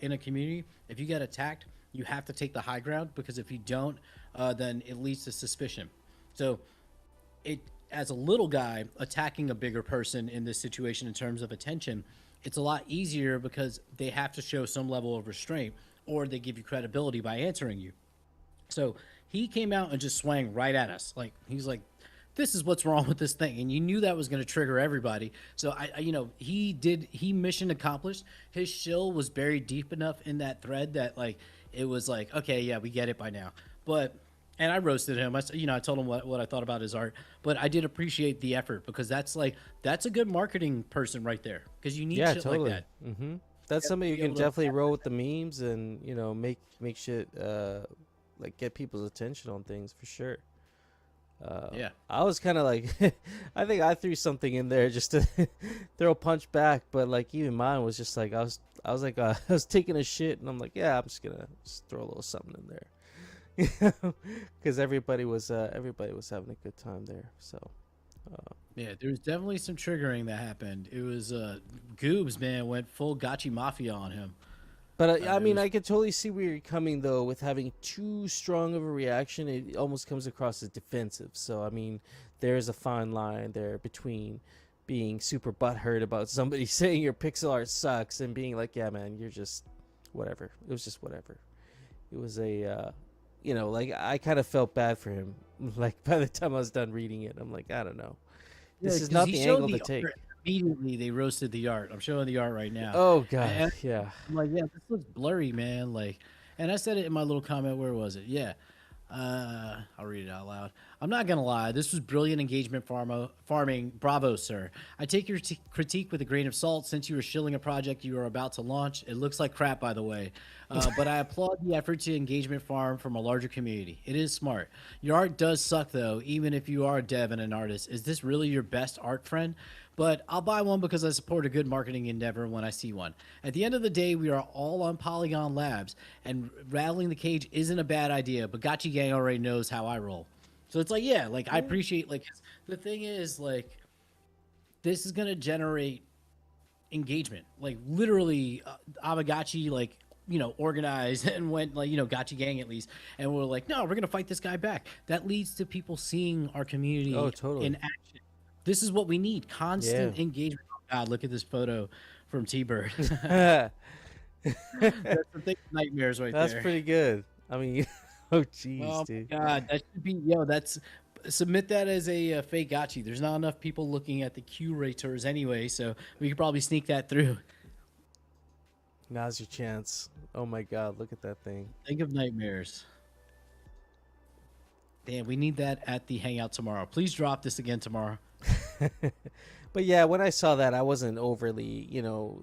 Speaker 2: in a community, if you get attacked, you have to take the high ground because if you don't, then it leads to suspicion. So it as a little guy attacking a bigger person in this situation in terms of attention, it's a lot easier because they have to show some level of restraint or they give you credibility by answering you. So he came out and just swang right at us. Like he's like, this is what's wrong with this thing, and you knew that was going to trigger everybody. So he mission accomplished. His shill was buried deep enough in that thread that like it was like, okay, yeah, we get it by now. But and I roasted him. I told him what I thought about his art, but I did appreciate the effort because that's a good marketing person right there because you need shit
Speaker 1: totally.
Speaker 2: like that.
Speaker 1: Mm-hmm. That's somebody you can definitely roll with the memes and make shit like get people's attention on things for sure.
Speaker 2: Yeah,
Speaker 1: I was kind of like, I think I threw something in there just to throw a punch back, but like even mine was just like I was like I was taking a shit and I'm like, yeah, I'm just gonna throw a little something in there, because everybody was having a good time there. So
Speaker 2: yeah, there was definitely some triggering that happened. It was Goobs, man, went full Gotchi Mafia on him.
Speaker 1: But I mean, I could totally see where you're coming though. With having too strong of a reaction, it almost comes across as defensive. So I mean, there is a fine line there between being super butthurt about somebody saying your pixel art sucks and being like, yeah, man, you're just whatever. It was just whatever. It was a, like I kind of felt bad for him. Like by the time I was done reading it, I'm like, I don't know. This is not the angle to take.
Speaker 2: Immediately, they roasted the art. I'm showing the art right now.
Speaker 1: Oh god, yeah.
Speaker 2: I'm like, yeah, this looks blurry, man. Like, and I said it in my little comment. Where was it? Yeah, I'll read it out loud. I'm not gonna lie. This was brilliant engagement farming. Bravo, sir. I take your critique with a grain of salt. Since you were shilling a project you are about to launch, it looks like crap, by the way. But I applaud the effort to engagement farm from a larger community. It is smart. Your art does suck, though. Even if you are a dev and an artist, is this really your best art, friend? But I'll buy one because I support a good marketing endeavor when I see one. At the end of the day, we are all on Polygon Labs, and rattling the cage isn't a bad idea, but Gotchi Gang already knows how I roll. So it's like, yeah, like I appreciate, like, the thing is, like, this is going to generate engagement. Like, literally, Aavegotchi, like, organized and went, like, Gotchi Gang at least, and we're like, no, we're going to fight this guy back. That leads to people seeing our community in action. This is what we need. Constant engagement. Oh, God, look at this photo from T-Bird. That's the thing, nightmares right there.
Speaker 1: That's pretty good. I mean, oh, jeez, dude.
Speaker 2: God, that should be, submit that as a fake Gotchi. There's not enough people looking at the curators anyway, so we could probably sneak that through.
Speaker 1: Now's your chance. Oh, my God, look at that thing.
Speaker 2: Think of nightmares. Damn, we need that at the Hangout tomorrow. Please drop this again tomorrow.
Speaker 1: But yeah, when I saw that, I wasn't overly,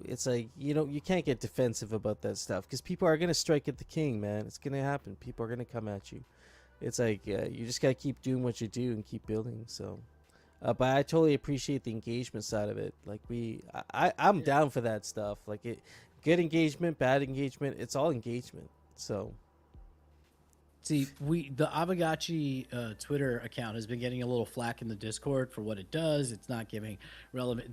Speaker 1: it's like, you can't get defensive about that stuff because people are going to strike at the king, man. It's going to happen. People are going to come at you. It's like, you just got to keep doing what you do and keep building. So, but I totally appreciate the engagement side of it. Like I'm down for that stuff. Like good engagement, bad engagement. It's all engagement. So.
Speaker 2: See, the Aavegotchi Twitter account has been getting a little flack in the Discord for what it does. It's not giving relevant.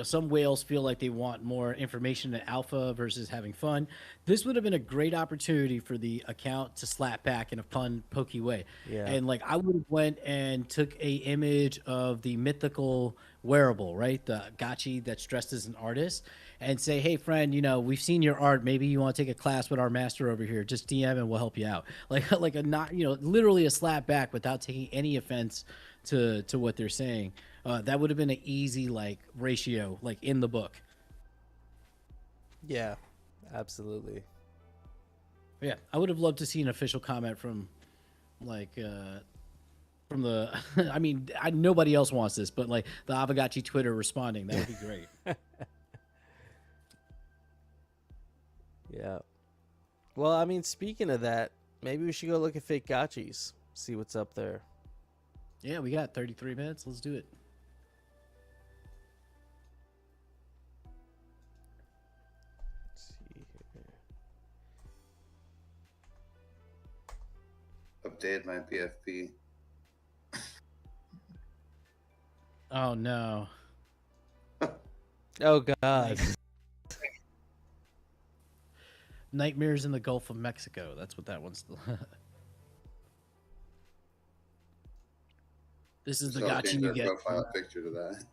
Speaker 2: some whales feel like they want more information in alpha versus having fun. This would have been a great opportunity for the account to slap back in a fun, pokey way.
Speaker 1: Yeah.
Speaker 2: And like I would have went and took a image of the mythical wearable, right? The gotchi that's dressed as an artist, and say, hey friend, we've seen your art. Maybe you want to take a class with our master over here. Just DM and we'll help you out. Like a not, literally a slap back without taking any offense to what they're saying. That would have been an easy like ratio, like in the book.
Speaker 1: Yeah, absolutely.
Speaker 2: Yeah, I would have loved to see an official comment from, like, from the. I mean, nobody else wants this, but like the Aavegotchi Twitter responding, that would be great.
Speaker 1: Yeah. Well, I mean, speaking of that, maybe we should go look at fake gotchis, see what's up there.
Speaker 2: Yeah, we got 33 minutes. Let's do it.
Speaker 1: Let's see here.
Speaker 3: Updated my PFP.
Speaker 2: Oh no.
Speaker 1: Oh God.
Speaker 2: Nightmares in the Gulf of Mexico. That's what that one's. This is the
Speaker 3: So I'll
Speaker 2: gotcha
Speaker 3: change
Speaker 2: you
Speaker 3: our
Speaker 2: get.
Speaker 3: profile picture to that.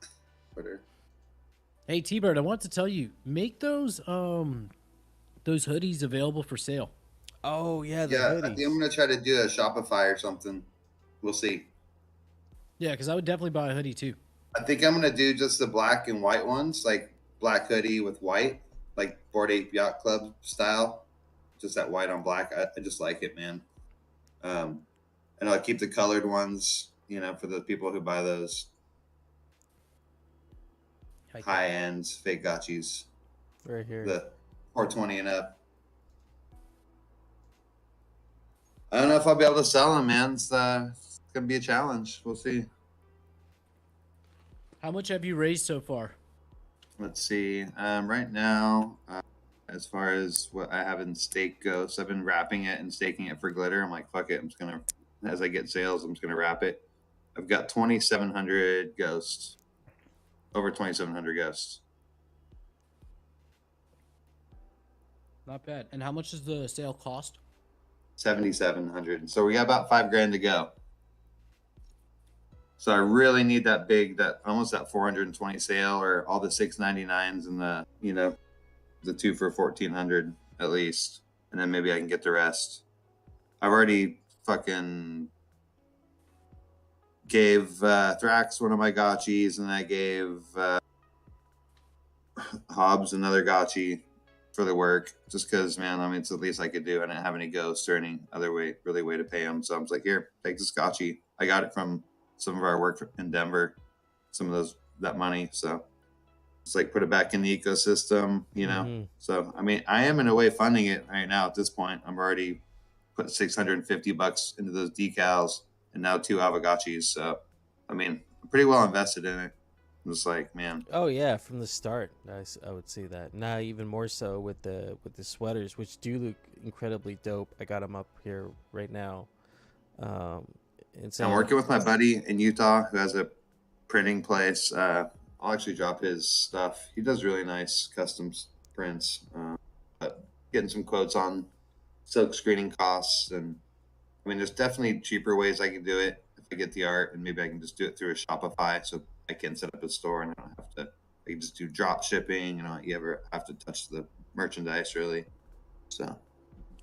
Speaker 3: Twitter.
Speaker 2: Hey T-Bird, I want to tell you, make those hoodies available for sale.
Speaker 1: Oh yeah, the
Speaker 3: Yeah, I
Speaker 1: hoodies.
Speaker 3: think I'm gonna try to do a Shopify or something. We'll see.
Speaker 2: Yeah, because I would definitely buy a hoodie too.
Speaker 3: I think I'm gonna do just the black and white ones, like black hoodie with white, like Bored Ape Yacht Club style. Just that white on black. I just like it, man. And I'll keep the colored ones, for the people who buy those high ends, fake gotchis,
Speaker 1: Right here.
Speaker 3: the 420 and up. I don't know if I'll be able to sell them, man. It's gonna be a challenge. We'll see.
Speaker 2: How much have you raised so far?
Speaker 3: Let's see. Right now, as far as what I have in stake goes, I've been wrapping it and staking it for glitter. I'm like, fuck it. I'm just gonna, as I get sales, I'm just gonna wrap it. I've got 2,700 ghosts, over 2,700 ghosts.
Speaker 2: Not bad. And how much does the sale cost?
Speaker 3: 7,700. So we got about $5,000 to go. So I really need that almost that 420 sale, or all the 699s and the two for 1,400 at least, and then maybe I can get the rest. I've already fucking gave Thrax one of my gotchis, and I gave Hobbs another gotchi for the work, just because, man, I mean, it's the least I could do. I didn't have any ghosts or any other way to pay them, so I was like, here, take this gotchi. I got it from some of our work in Denver, some of that money, so it's like put it back in the ecosystem,
Speaker 1: Mm-hmm.
Speaker 3: So I mean, I am in a way funding it right now. At this point, I'm already put $650 into those decals, and now 2 Aavegotchis. So I mean, I'm pretty well invested in it. I'm just like, man.
Speaker 1: Oh yeah, from the start, I would say that. Now even more so with the sweaters, which do look incredibly dope. I got them up here right now. And so
Speaker 3: I'm working with my buddy in Utah who has a printing place. I'll actually drop his stuff. He does really nice custom prints. But getting some quotes on silk screening costs, and I mean, there's definitely cheaper ways I can do it if I get the art, and maybe I can just do it through a Shopify, so I can set up a store and I don't have to. I can just do drop shipping. You ever have to touch the merchandise really? So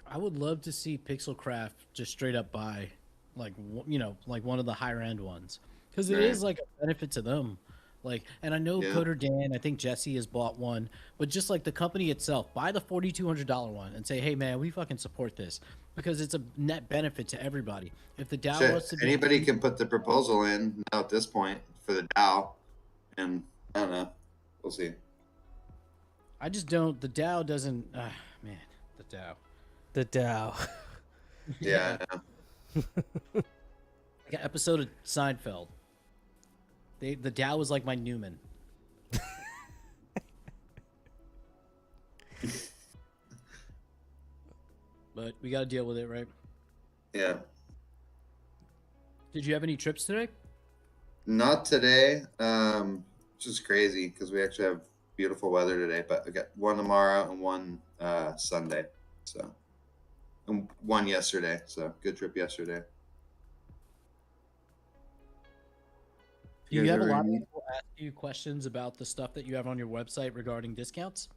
Speaker 2: I would love to see Pixelcraft just straight up buy, like one of the higher end ones, because it is like a benefit to them. Like, and I know Coder Dan, I think Jesse has bought one, but just like the company itself, buy the $4,200 one and say, hey man, we fucking support this, because it's a net benefit to everybody. If the DAO wants to be,
Speaker 3: anybody can put the proposal in now at this point for the DAO, and I don't know, we'll see.
Speaker 2: I just don't. The DAO doesn't. Man, the DAO.
Speaker 1: the DAO.
Speaker 3: Yeah, I know.
Speaker 2: Like an episode of Seinfeld. The DAO was like my Newman. But we got to deal with it, right?
Speaker 3: Yeah.
Speaker 2: Did you have any trips today?
Speaker 3: Not today. which is crazy because we actually have beautiful weather today. But I got one tomorrow and one Sunday, so and one yesterday. So good trip yesterday.
Speaker 2: Do you have a lot of people ask you questions about the stuff that you have on your website regarding discounts?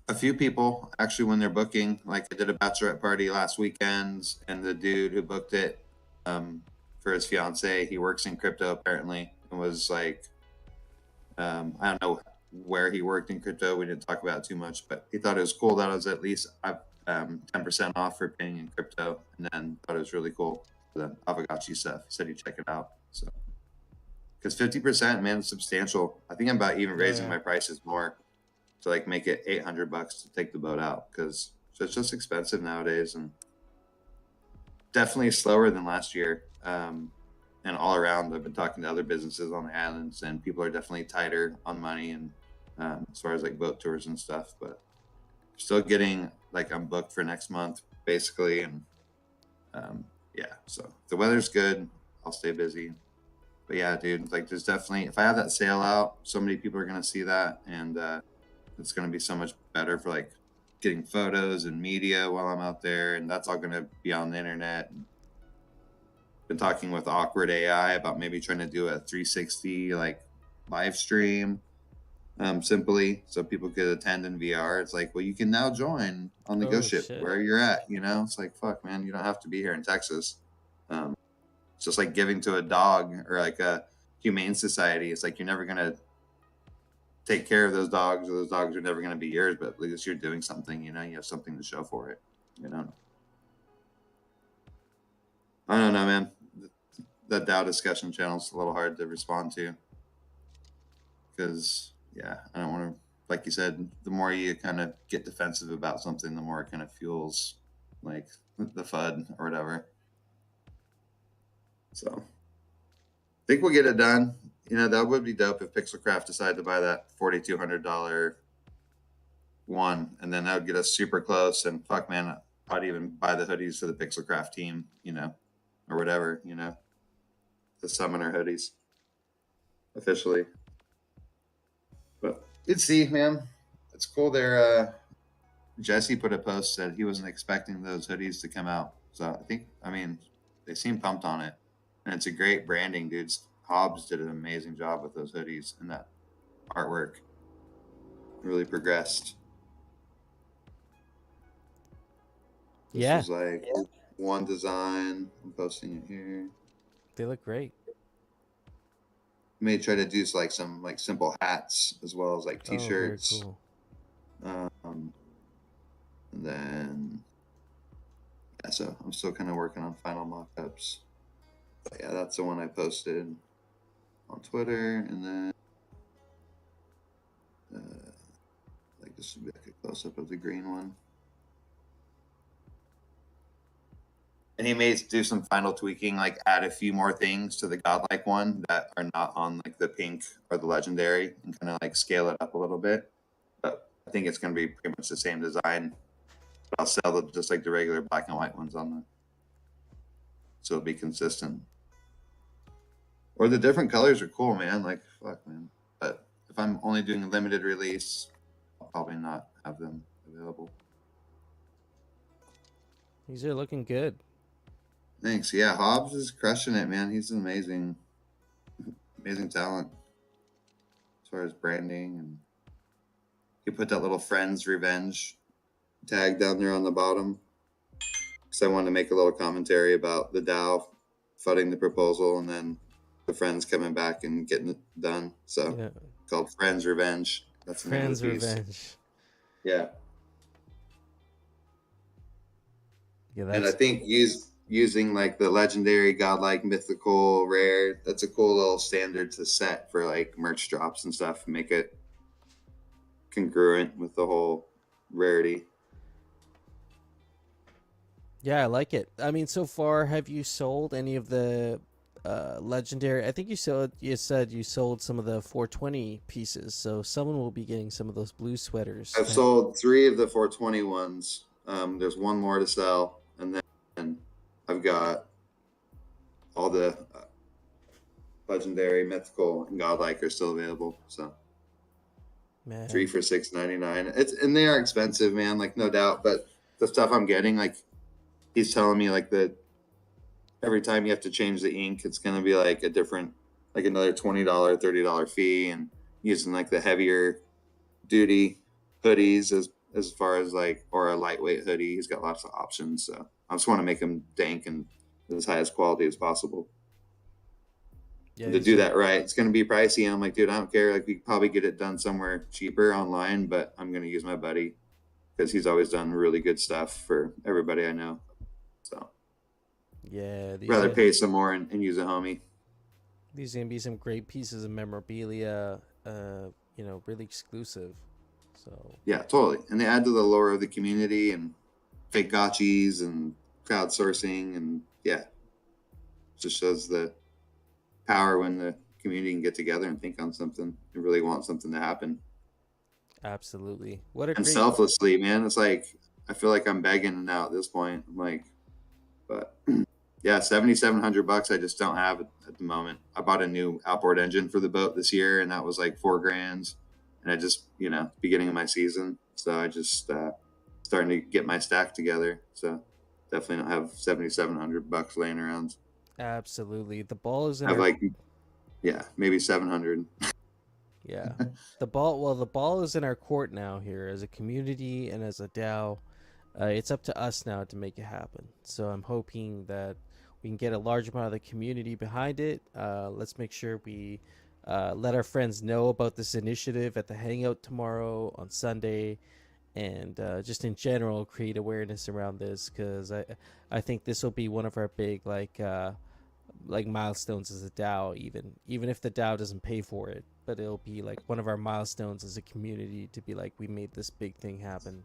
Speaker 3: A few people actually, when they're booking, like I did a bachelorette party last weekend, and the dude who booked it for his fiance, he works in crypto apparently, and was like, I don't know where he worked in crypto. We didn't talk about it too much, but he thought it was cool that I was at least 10% off for paying in crypto, and then thought it was really cool the Aavegotchi stuff. He said he'd check it out. So because 50%, man, is substantial. I think I'm about even raising my prices more to like make it $800 to take the boat out, because it's just expensive nowadays, and definitely slower than last year. And all around, I've been talking to other businesses on the islands, and people are definitely tighter on money, and as far as like boat tours and stuff. But still getting like, I'm booked for next month basically, and yeah. So if the weather's good, I'll stay busy. But yeah, dude, like there's definitely, if I have that sale out, so many people are gonna see that, and it's gonna be so much better for like getting photos and media while I'm out there, and that's all gonna be on the internet. Been talking with Awkward AI about maybe trying to do a 360 like live stream, simply so people could attend in VR. It's like, well, you can now join on the ghost ship where you're at. You know, it's like, fuck, man, you don't have to be here in Texas. It's just like giving to a dog or like a humane society. It's like you're never gonna take care of those dogs, or those dogs are never gonna be yours. But at least you're doing something. You know, you have something to show for it. You know, I don't know, man. The DAO discussion channel is a little hard to respond to because, yeah, I don't want to, like you said, the more you kind of get defensive about something, the more it kind of fuels like the FUD or whatever. So I think we'll get it done. You know, that would be dope if Pixelcraft decided to buy that $4,200 one, and then that would get us super close. And fuck, man, I'd even buy the hoodies for the Pixelcraft team, you know, or whatever, you know. The summoner hoodies officially. But you'd see, man, it's cool there. Jesse put a post, said he wasn't expecting those hoodies to come out, so I mean they seem pumped on it, and it's a great branding, dudes. Hobbs did an amazing job with those hoodies, and that artwork really progressed. This is like one design. I'm posting it here.
Speaker 1: They look great.
Speaker 3: May try to do like some like simple hats as well as like t-shirts.
Speaker 1: Oh, very cool.
Speaker 3: And then yeah, so I'm still kind of working on final mock-ups. But yeah, that's the one I posted on Twitter, and then like this would be like a close-up of the green one. And he may do some final tweaking, like add a few more things to the godlike one that are not on like the pink or the legendary, and kind of like scale it up a little bit. But I think it's going to be pretty much the same design. But I'll sell just like the regular black and white ones on the, so it'll be consistent. Or the different colors are cool, man. Like, fuck, man. But if I'm only doing a limited release, I'll probably not have them available.
Speaker 1: These are looking good.
Speaker 3: Thanks. Yeah, Hobbs is crushing it, man. He's an amazing talent as far as branding, and he put that little Friends Revenge tag down there on the bottom because I wanted to make a little commentary about the DAO fudding the proposal, and then the Friends coming back and getting it done. So yeah. Called Friends Revenge. That's the
Speaker 1: Friends Revenge.
Speaker 3: Yeah. And I think using like the legendary, godlike, mythical, rare, that's a cool little standard to set for like merch drops and stuff, make it congruent with the whole rarity.
Speaker 1: Yeah, I like it. I mean, so far, have you sold any of the legendary? I think you said you sold some of the 420 pieces, so someone will be getting some of those blue sweaters.
Speaker 3: I've sold 3 of the 420 ones. There's one more to sell, and then I've got all the legendary, mythical, and godlike are still available. So 3
Speaker 1: Man.
Speaker 3: for $6.99. And they are expensive, man, like no doubt. But the stuff I'm getting, like he's telling me like that every time you have to change the ink, it's gonna be like a different, like another $20, $30 fee, and using like the heavier duty hoodies as far as like, or a lightweight hoodie. He's got lots of options. So I just want to make them dank and as high as quality as possible.
Speaker 1: Yeah,
Speaker 3: And to
Speaker 1: these
Speaker 3: do
Speaker 1: are
Speaker 3: that right, it's going to be pricey. And I'm like, dude, I don't care. Like, we could probably get it done somewhere cheaper online, but I'm going to use my buddy because he's always done really good stuff for everybody I know. So
Speaker 1: yeah,
Speaker 3: rather pay some more and use a homie.
Speaker 1: these are gonna be some great pieces of memorabilia. You know, really exclusive. So
Speaker 3: Yeah, totally. And they add to the lore of the community and fake gotchis and crowdsourcing. And yeah, just shows the power when the community can get together and think on something and really want something to happen.
Speaker 1: absolutely, what a
Speaker 3: And
Speaker 1: great.
Speaker 3: selflessly, man. It's like I feel like I'm begging now at this point. I'm like, but yeah, $7,700 I just don't have at the moment. I bought a new outboard engine for the boat this year, and that was like $4,000. And I just, beginning of my season, so I just starting to get my stack together. So definitely don't have $7,700 laying around.
Speaker 1: Absolutely, the ball is
Speaker 3: I
Speaker 1: in
Speaker 3: have
Speaker 1: our.
Speaker 3: like, yeah, maybe 700.
Speaker 1: Yeah, the ball. Well, the ball is in our court now here as a community and as a DAO. It's up to us now to make it happen. So I'm hoping that we can get a large amount of the community behind it. Let's make sure we let our friends know about this initiative at the Hangout tomorrow on Sunday, and just in general create awareness around this because I think this will be one of our big like milestones as a DAO, even if the DAO doesn't pay for it, but it'll be like one of our milestones as a community to be like we made this big thing happen.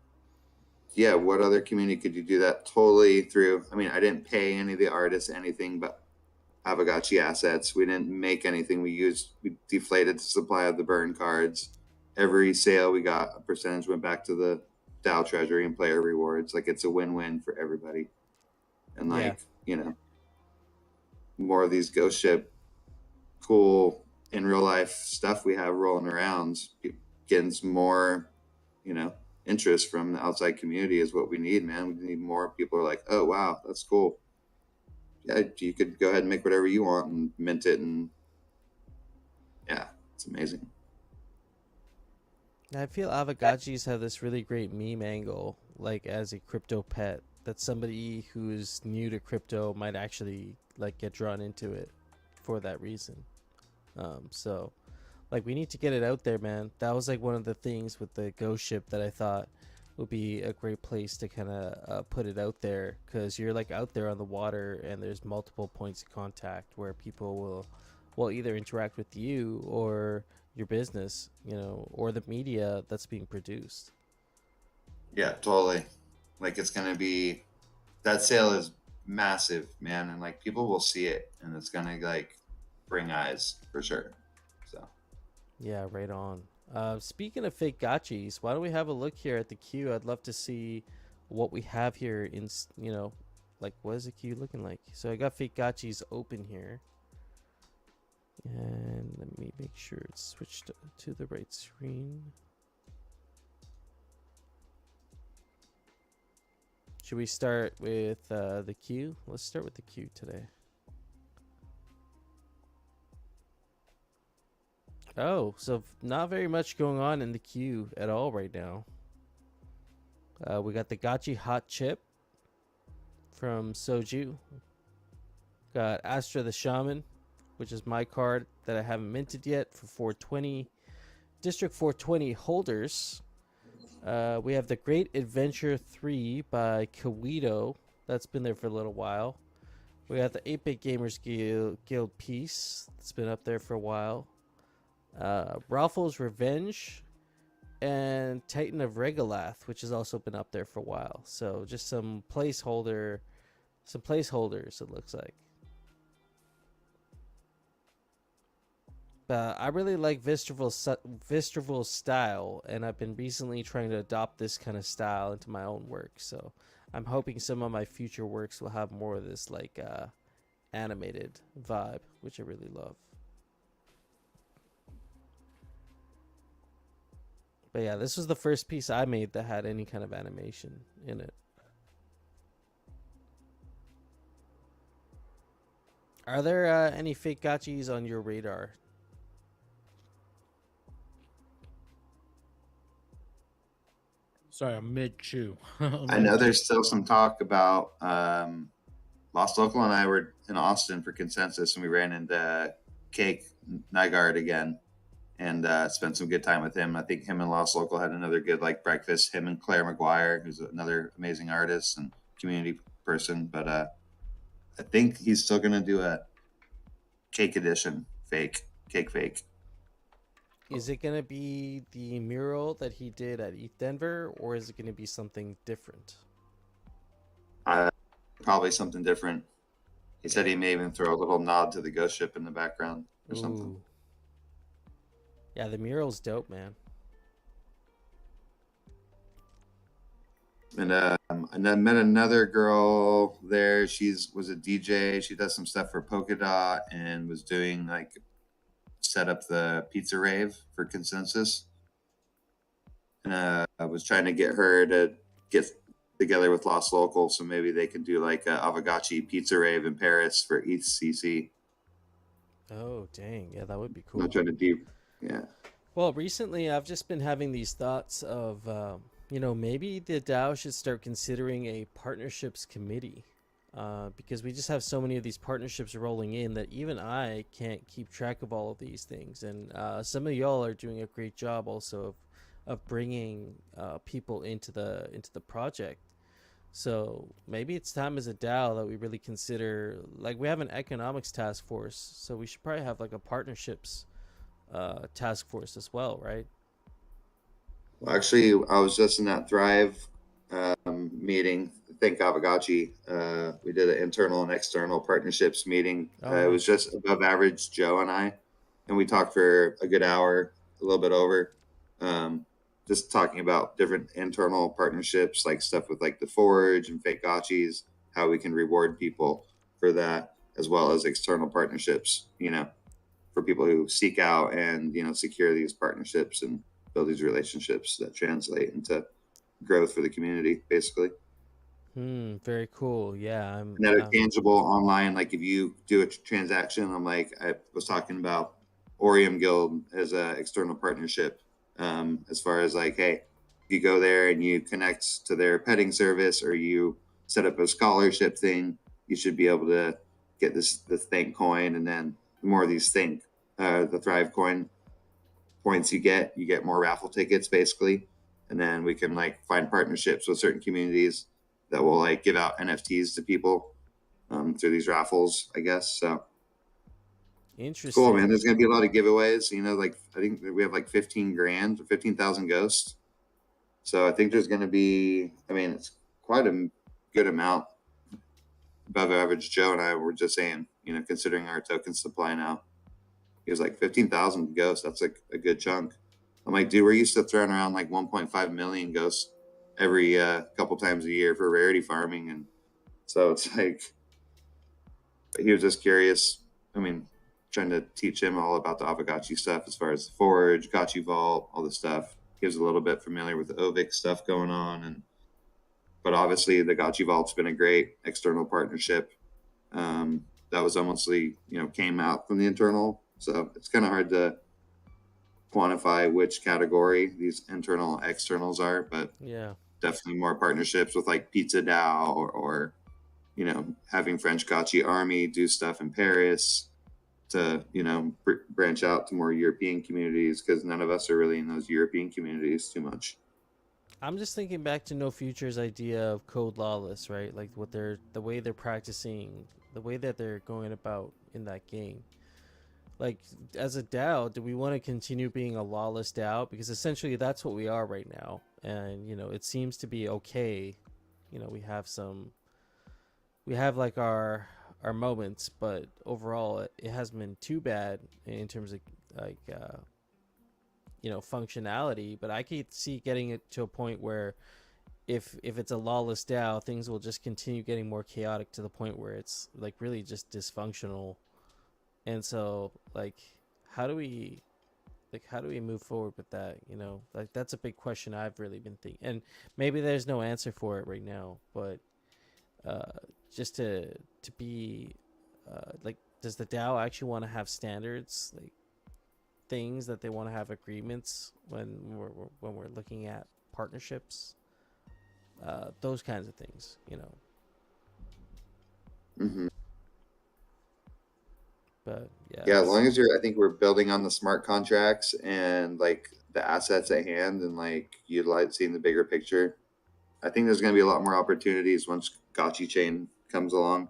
Speaker 3: Yeah, what other community could you do that totally through? I mean, I didn't pay any of the artists anything but Aavegotchi assets. We didn't make anything. We deflated the supply of the burn cards. Every sale we got, a percentage went back to the DAO treasury and player rewards. Like, it's a win-win for everybody. And
Speaker 1: Yeah,
Speaker 3: like, more of these ghost ship cool in real life stuff we have rolling around, getting some more, you know, interest from the outside community is what we need, man. We need more people who are like, oh wow, that's cool. Yeah, you could go ahead and make whatever you want and mint it, and yeah, it's amazing.
Speaker 1: I feel Aavegotchis have this really great meme angle, like as a crypto pet, that somebody who's new to crypto might actually like get drawn into it for that reason. So like we need to get it out there, man. That was like one of the things with the ghost ship that I thought would be a great place to kind of put it out there, because you're like out there on the water and there's multiple points of contact where people will either interact with you or your business, or the media that's being produced.
Speaker 3: Yeah, totally. Like, it's gonna be, that sale is massive, man, and like people will see it, and it's gonna like bring eyes for sure. So
Speaker 1: Yeah, right on. Speaking of fake gotchis, why don't we have a look here at the queue? I'd love to see what we have here in, like what is the queue looking like? So I got fake gotchis open here. And let me make sure it's switched to the right screen. Should we start with the queue? Let's start with the queue today. Oh, so not very much going on in the queue at all right now. We got the Gotchi Hot Chip from Soju. Got Astra the Shaman, which is my card that I haven't minted yet for 420. District 420 holders. We have the Great Adventure 3 by Kawido. That's been there for a little while. We got the 8-Bit Gamers Guild piece. That's been up there for a while. Ralpho's Revenge and Titan of Regalath, which has also been up there for a while. So just some placeholders, it looks like. I really like Visceral's style, and I've been recently trying to adopt this kind of style into my own work. So I'm hoping some of my future works will have more of this like animated vibe, which I really love. But yeah, this was the first piece I made that had any kind of animation in it. Are there any fake gotchis on your radar?
Speaker 2: Sorry, I'm mid chew.
Speaker 3: I know there's still some talk about Lost Local and I were in Austin for Consensus, and we ran into Cake Nygaard again, and spent some good time with him. I think him and Lost Local had another good like breakfast. Him and Claire McGuire, who's another amazing artist and community person. But I think he's still gonna do a Cake edition, cake fake.
Speaker 1: Is it going to be the mural that he did at ETH Denver, or is it going to be something different?
Speaker 3: Probably something different. He said he may even throw a little nod to the ghost ship in the background or something.
Speaker 1: Yeah, the mural's dope, man.
Speaker 3: And I met another girl there. Was a DJ. She does some stuff for Polkadot and was doing like set up the pizza rave for Consensus. And I was trying to get her to get together with Lost Local, so maybe they could do like a Aavegotchi pizza rave in Paris for ETHCC.
Speaker 1: Oh, dang. Yeah, that would be cool.
Speaker 3: I'm trying to deep. Yeah.
Speaker 1: Well, recently I've just been having these thoughts of, maybe the DAO should start considering a partnerships committee. Because we just have so many of these partnerships rolling in that even I can't keep track of all of these things. And some of y'all are doing a great job also of bringing people into the project. So maybe it's time as a DAO that we really consider, like we have an economics task force, so we should probably have like a partnerships task force as well, right?
Speaker 3: Well, actually, I was just in that Thrive meeting. Thank Aavegotchi. We did an internal and external partnerships meeting. It was just above average Joe and I, and we talked for a good hour, a little bit over, just talking about different internal partnerships, like stuff with like the Forge and fake gotchis, how we can reward people for that, as well as external partnerships, for people who seek out and, secure these partnerships and build these relationships that translate into growth for the community, basically.
Speaker 1: Very cool. Yeah.
Speaker 3: And that are tangible online. Like if you do a transaction, I was talking about Orium Guild as an external partnership. As far as like, hey, you go there and you connect to their petting service or you set up a scholarship thing, you should be able to get the Thank coin. And then the more of these the Thrive coin points you get more raffle tickets basically. And then we can like find partnerships with certain communities that will like give out NFTs to people through these raffles, I guess. So
Speaker 1: interesting.
Speaker 3: Cool, man. There's gonna be a lot of giveaways. Like I think we have like 15 grand or 15,000 ghosts. So I think there's gonna be. It's quite a good amount above average. Joe and I were just saying, considering our token supply now, he was like 15,000 ghosts. That's like a good chunk. I'm like, dude, we're used to throwing around like 1.5 million ghosts every couple times a year for rarity farming, and so it's like. But he was just curious. Trying to teach him all about the Aavegotchi stuff as far as the Forge, Gotchi Vault, all the stuff. He was a little bit familiar with the Ovic stuff going on, but obviously the Gotchi Vault's been a great external partnership. That was almost came out from the internal, so it's kind of hard to quantify which category these internal externals are, but
Speaker 1: yeah,
Speaker 3: definitely more partnerships with like Pizza DAO or having French Gotchi Army do stuff in Paris to branch out to more European communities, because none of us are really in those European communities too much.
Speaker 1: I'm just thinking back to No Future's idea of Code Lawless, right? Like the way they're practicing, the way that they're going about in that game. Like as a DAO, do we want to continue being a lawless DAO? Because essentially that's what we are right now, and it seems to be okay. We have like our moments, but overall it hasn't been too bad in terms of like functionality. But I could see getting it to a point where if it's a lawless DAO, things will just continue getting more chaotic to the point where it's like really just dysfunctional. And so like how do we like how do we move forward with that? You know, like that's a big question I've really been thinking, and maybe there's no answer for it right now, but just to be like, does the DAO actually want to have standards, like things that they want to have agreements when we're looking at partnerships, those kinds of things, you know.
Speaker 3: Mm-hmm.
Speaker 1: But yeah,
Speaker 3: Yeah, as long as I think we're building on the smart contracts and like the assets at hand and like utilizing the bigger picture. I think there's going to be a lot more opportunities once Gotchi Chain comes along.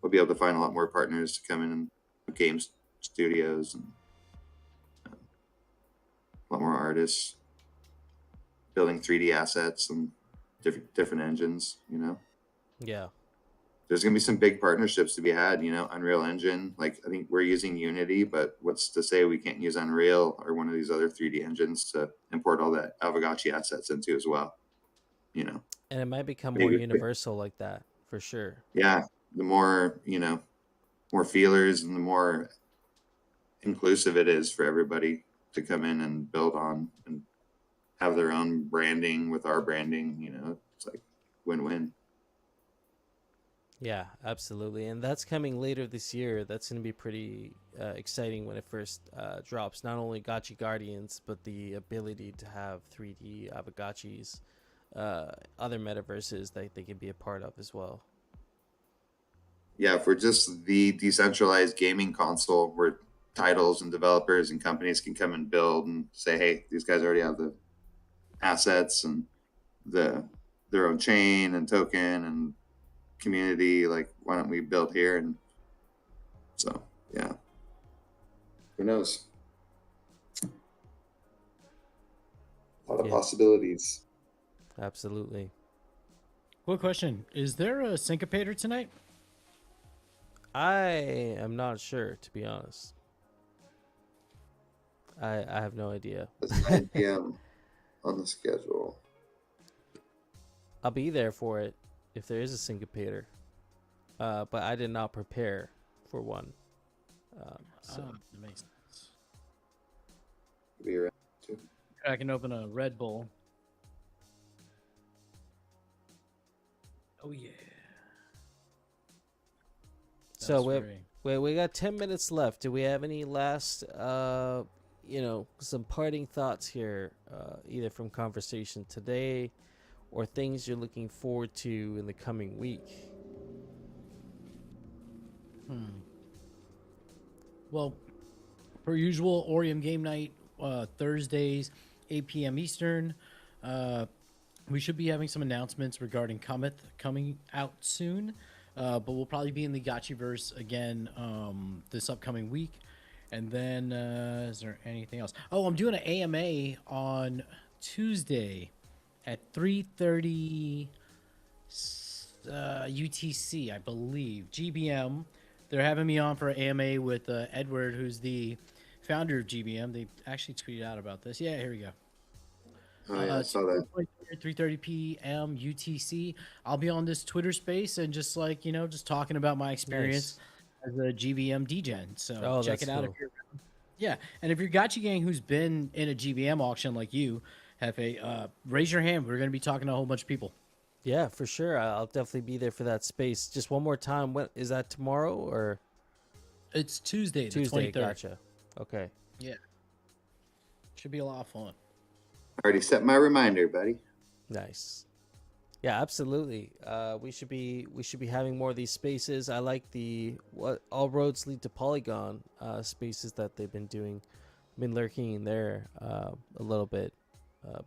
Speaker 3: We'll be able to find a lot more partners to come in and games studios and a lot more artists building 3D assets and different engines. You know,
Speaker 1: yeah,
Speaker 3: there's going to be some big partnerships to be had. You know, Unreal Engine. Like I think we're using Unity, but what's to say we can't use Unreal or one of these other 3D engines to import all that Aavegotchi assets into as well. You know,
Speaker 1: and it might become more
Speaker 3: maybe,
Speaker 1: universal like that for sure.
Speaker 3: yeah. The more more feelers and the more inclusive it is for everybody to come in and build on and have their own branding with our branding, it's like win-win.
Speaker 1: Yeah, absolutely. And that's coming later this year. That's going to be pretty exciting when it first drops. Not only Gotchi Guardians, but the ability to have 3D Aavegotchis, other metaverses that they can be a part of as well.
Speaker 3: Yeah, for just the decentralized gaming console where titles and developers and companies can come and build and say, hey, these guys already have the assets and their own chain and token and community, like why don't we build here? And so yeah, who knows, a lot of possibilities.
Speaker 1: Absolutely.
Speaker 2: Quick question: is there a Syncopator tonight?
Speaker 1: I am not sure, to be honest. I have no idea.
Speaker 3: It's 9 p.m. on the schedule.
Speaker 1: I'll be there for it if there is a Syncopator, but I did not prepare for one. So
Speaker 2: That makes sense.
Speaker 3: Be around too.
Speaker 2: I can open a Red Bull. Oh yeah.
Speaker 1: so we got 10 minutes left. Do we have any last some parting thoughts here, either from conversation today or things you're looking forward to in the coming week?
Speaker 2: Well, per usual, Orium game night, Thursdays, 8 p.m. Eastern. We should be having some announcements regarding Cometh coming out soon, but we'll probably be in the Gotchiverse again this upcoming week. And then, is there anything else? Oh, I'm doing an AMA on Tuesday at 3:30 UTC, I believe. GBM. They're having me on for an AMA with Edward, who's the founder of GBM. They actually tweeted out about this. Yeah, here we go.
Speaker 3: Oh yeah, I saw that.
Speaker 2: 3:30 p.m. UTC. I'll be on this Twitter space and just just talking about my experience as a GBM DGen. So check it out if you're around. Yeah, and if you're Gotchi Gang who's been in a GBM auction like you, Hefe, raise your hand. We're going to be talking to a whole bunch of people.
Speaker 1: Yeah, for sure. I'll definitely be there for that space. Just one more time. What is that, tomorrow or?
Speaker 2: It's Tuesday, the 23rd.
Speaker 1: Gotcha. Okay.
Speaker 2: Yeah. Should be a lot of fun.
Speaker 3: Already set my reminder, buddy.
Speaker 1: Nice. Yeah, absolutely. We should be having more of these spaces. I like the what all roads lead to Polygon spaces that they've been doing. Been lurking in there a little bit.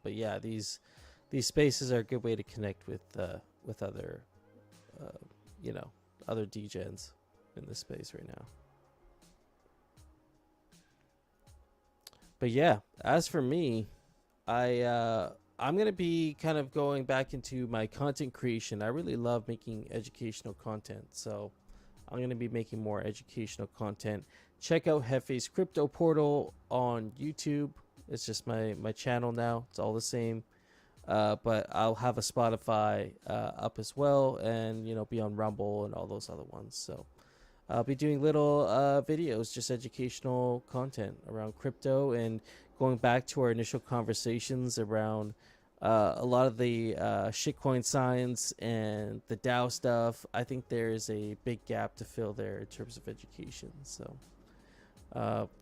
Speaker 1: But yeah, these spaces are a good way to connect with other other DGens in this space right now. But yeah, as for me, I'm gonna be kind of going back into my content creation. I really love making educational content, so I'm gonna be making more educational content. Check out Hefe's Crypto Portal on YouTube. It's just my channel now. It's all the same. But I'll have a Spotify up as well, and be on Rumble and all those other ones. So I'll be doing little videos, just educational content around crypto and going back to our initial conversations around a lot of the shitcoin signs and the DAO stuff. I think there is a big gap to fill there in terms of education. So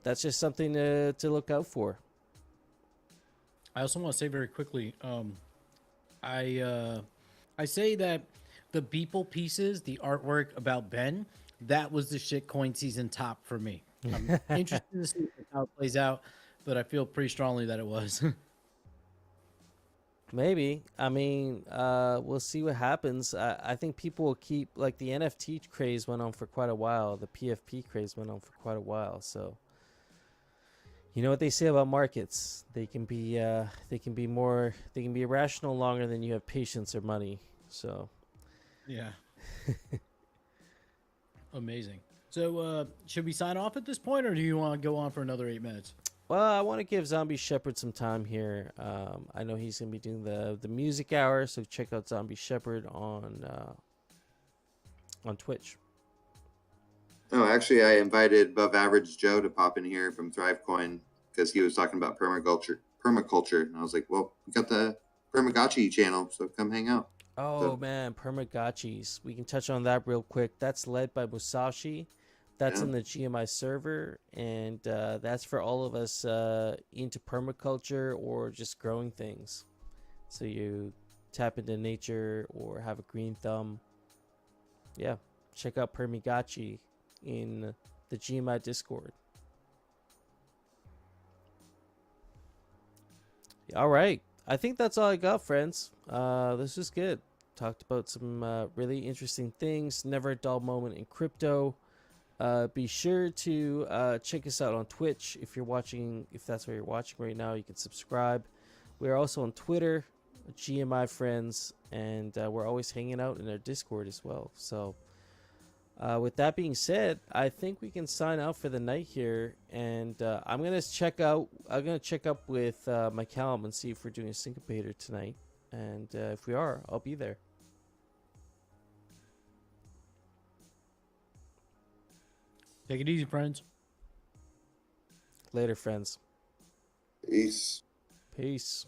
Speaker 1: that's just something to look out for.
Speaker 2: I also want to say very quickly, I say that the Beeple pieces, the artwork about Ben, that was the shitcoin season top for me. I'm interested to see how it plays out, but I feel pretty strongly that it was.
Speaker 1: Maybe. I mean, we'll see what happens. I think people will keep, like, the NFT craze went on for quite a while. The PFP craze went on for quite a while. So, you know what they say about markets? They can be irrational longer than you have patience or money. So,
Speaker 2: Yeah. Amazing. So, should we sign off at this point, or do you want to go on for another 8 minutes?
Speaker 1: well, I want to give Zombie Shepherd some time here. I know he's gonna be doing the music hour, so check out Zombie Shepherd on Twitch.
Speaker 3: No, actually, I invited Above Average Joe to pop in here from ThriveCoin because he was talking about permaculture, and I was like, well, we got the Aavegotchi channel, so come hang out.
Speaker 1: Oh
Speaker 3: So,
Speaker 1: man, Permagotchis. We can touch on that real quick. That's led by Musashi. That's
Speaker 3: yeah.
Speaker 1: in the GMI server, and that's for all of us into permaculture or just growing things. So you tap into nature or have a green thumb. Yeah, check out Permagotchi in the GMI Discord. All right. I think that's all I got, friends. This was good. Talked about some really interesting things. Never a dull moment in crypto. Be sure to check us out on Twitch if you're watching. If that's where you're watching right now, you can subscribe. We're also on Twitter, GMI Frens, and we're always hanging out in our Discord as well. So, with that being said, I think we can sign out for the night here, and I'm gonna check up with my Callum and see if we're doing a Syncopator tonight, and if we are, I'll be there.
Speaker 2: Take it easy, friends.
Speaker 1: Later, friends.
Speaker 3: Peace.
Speaker 1: Peace.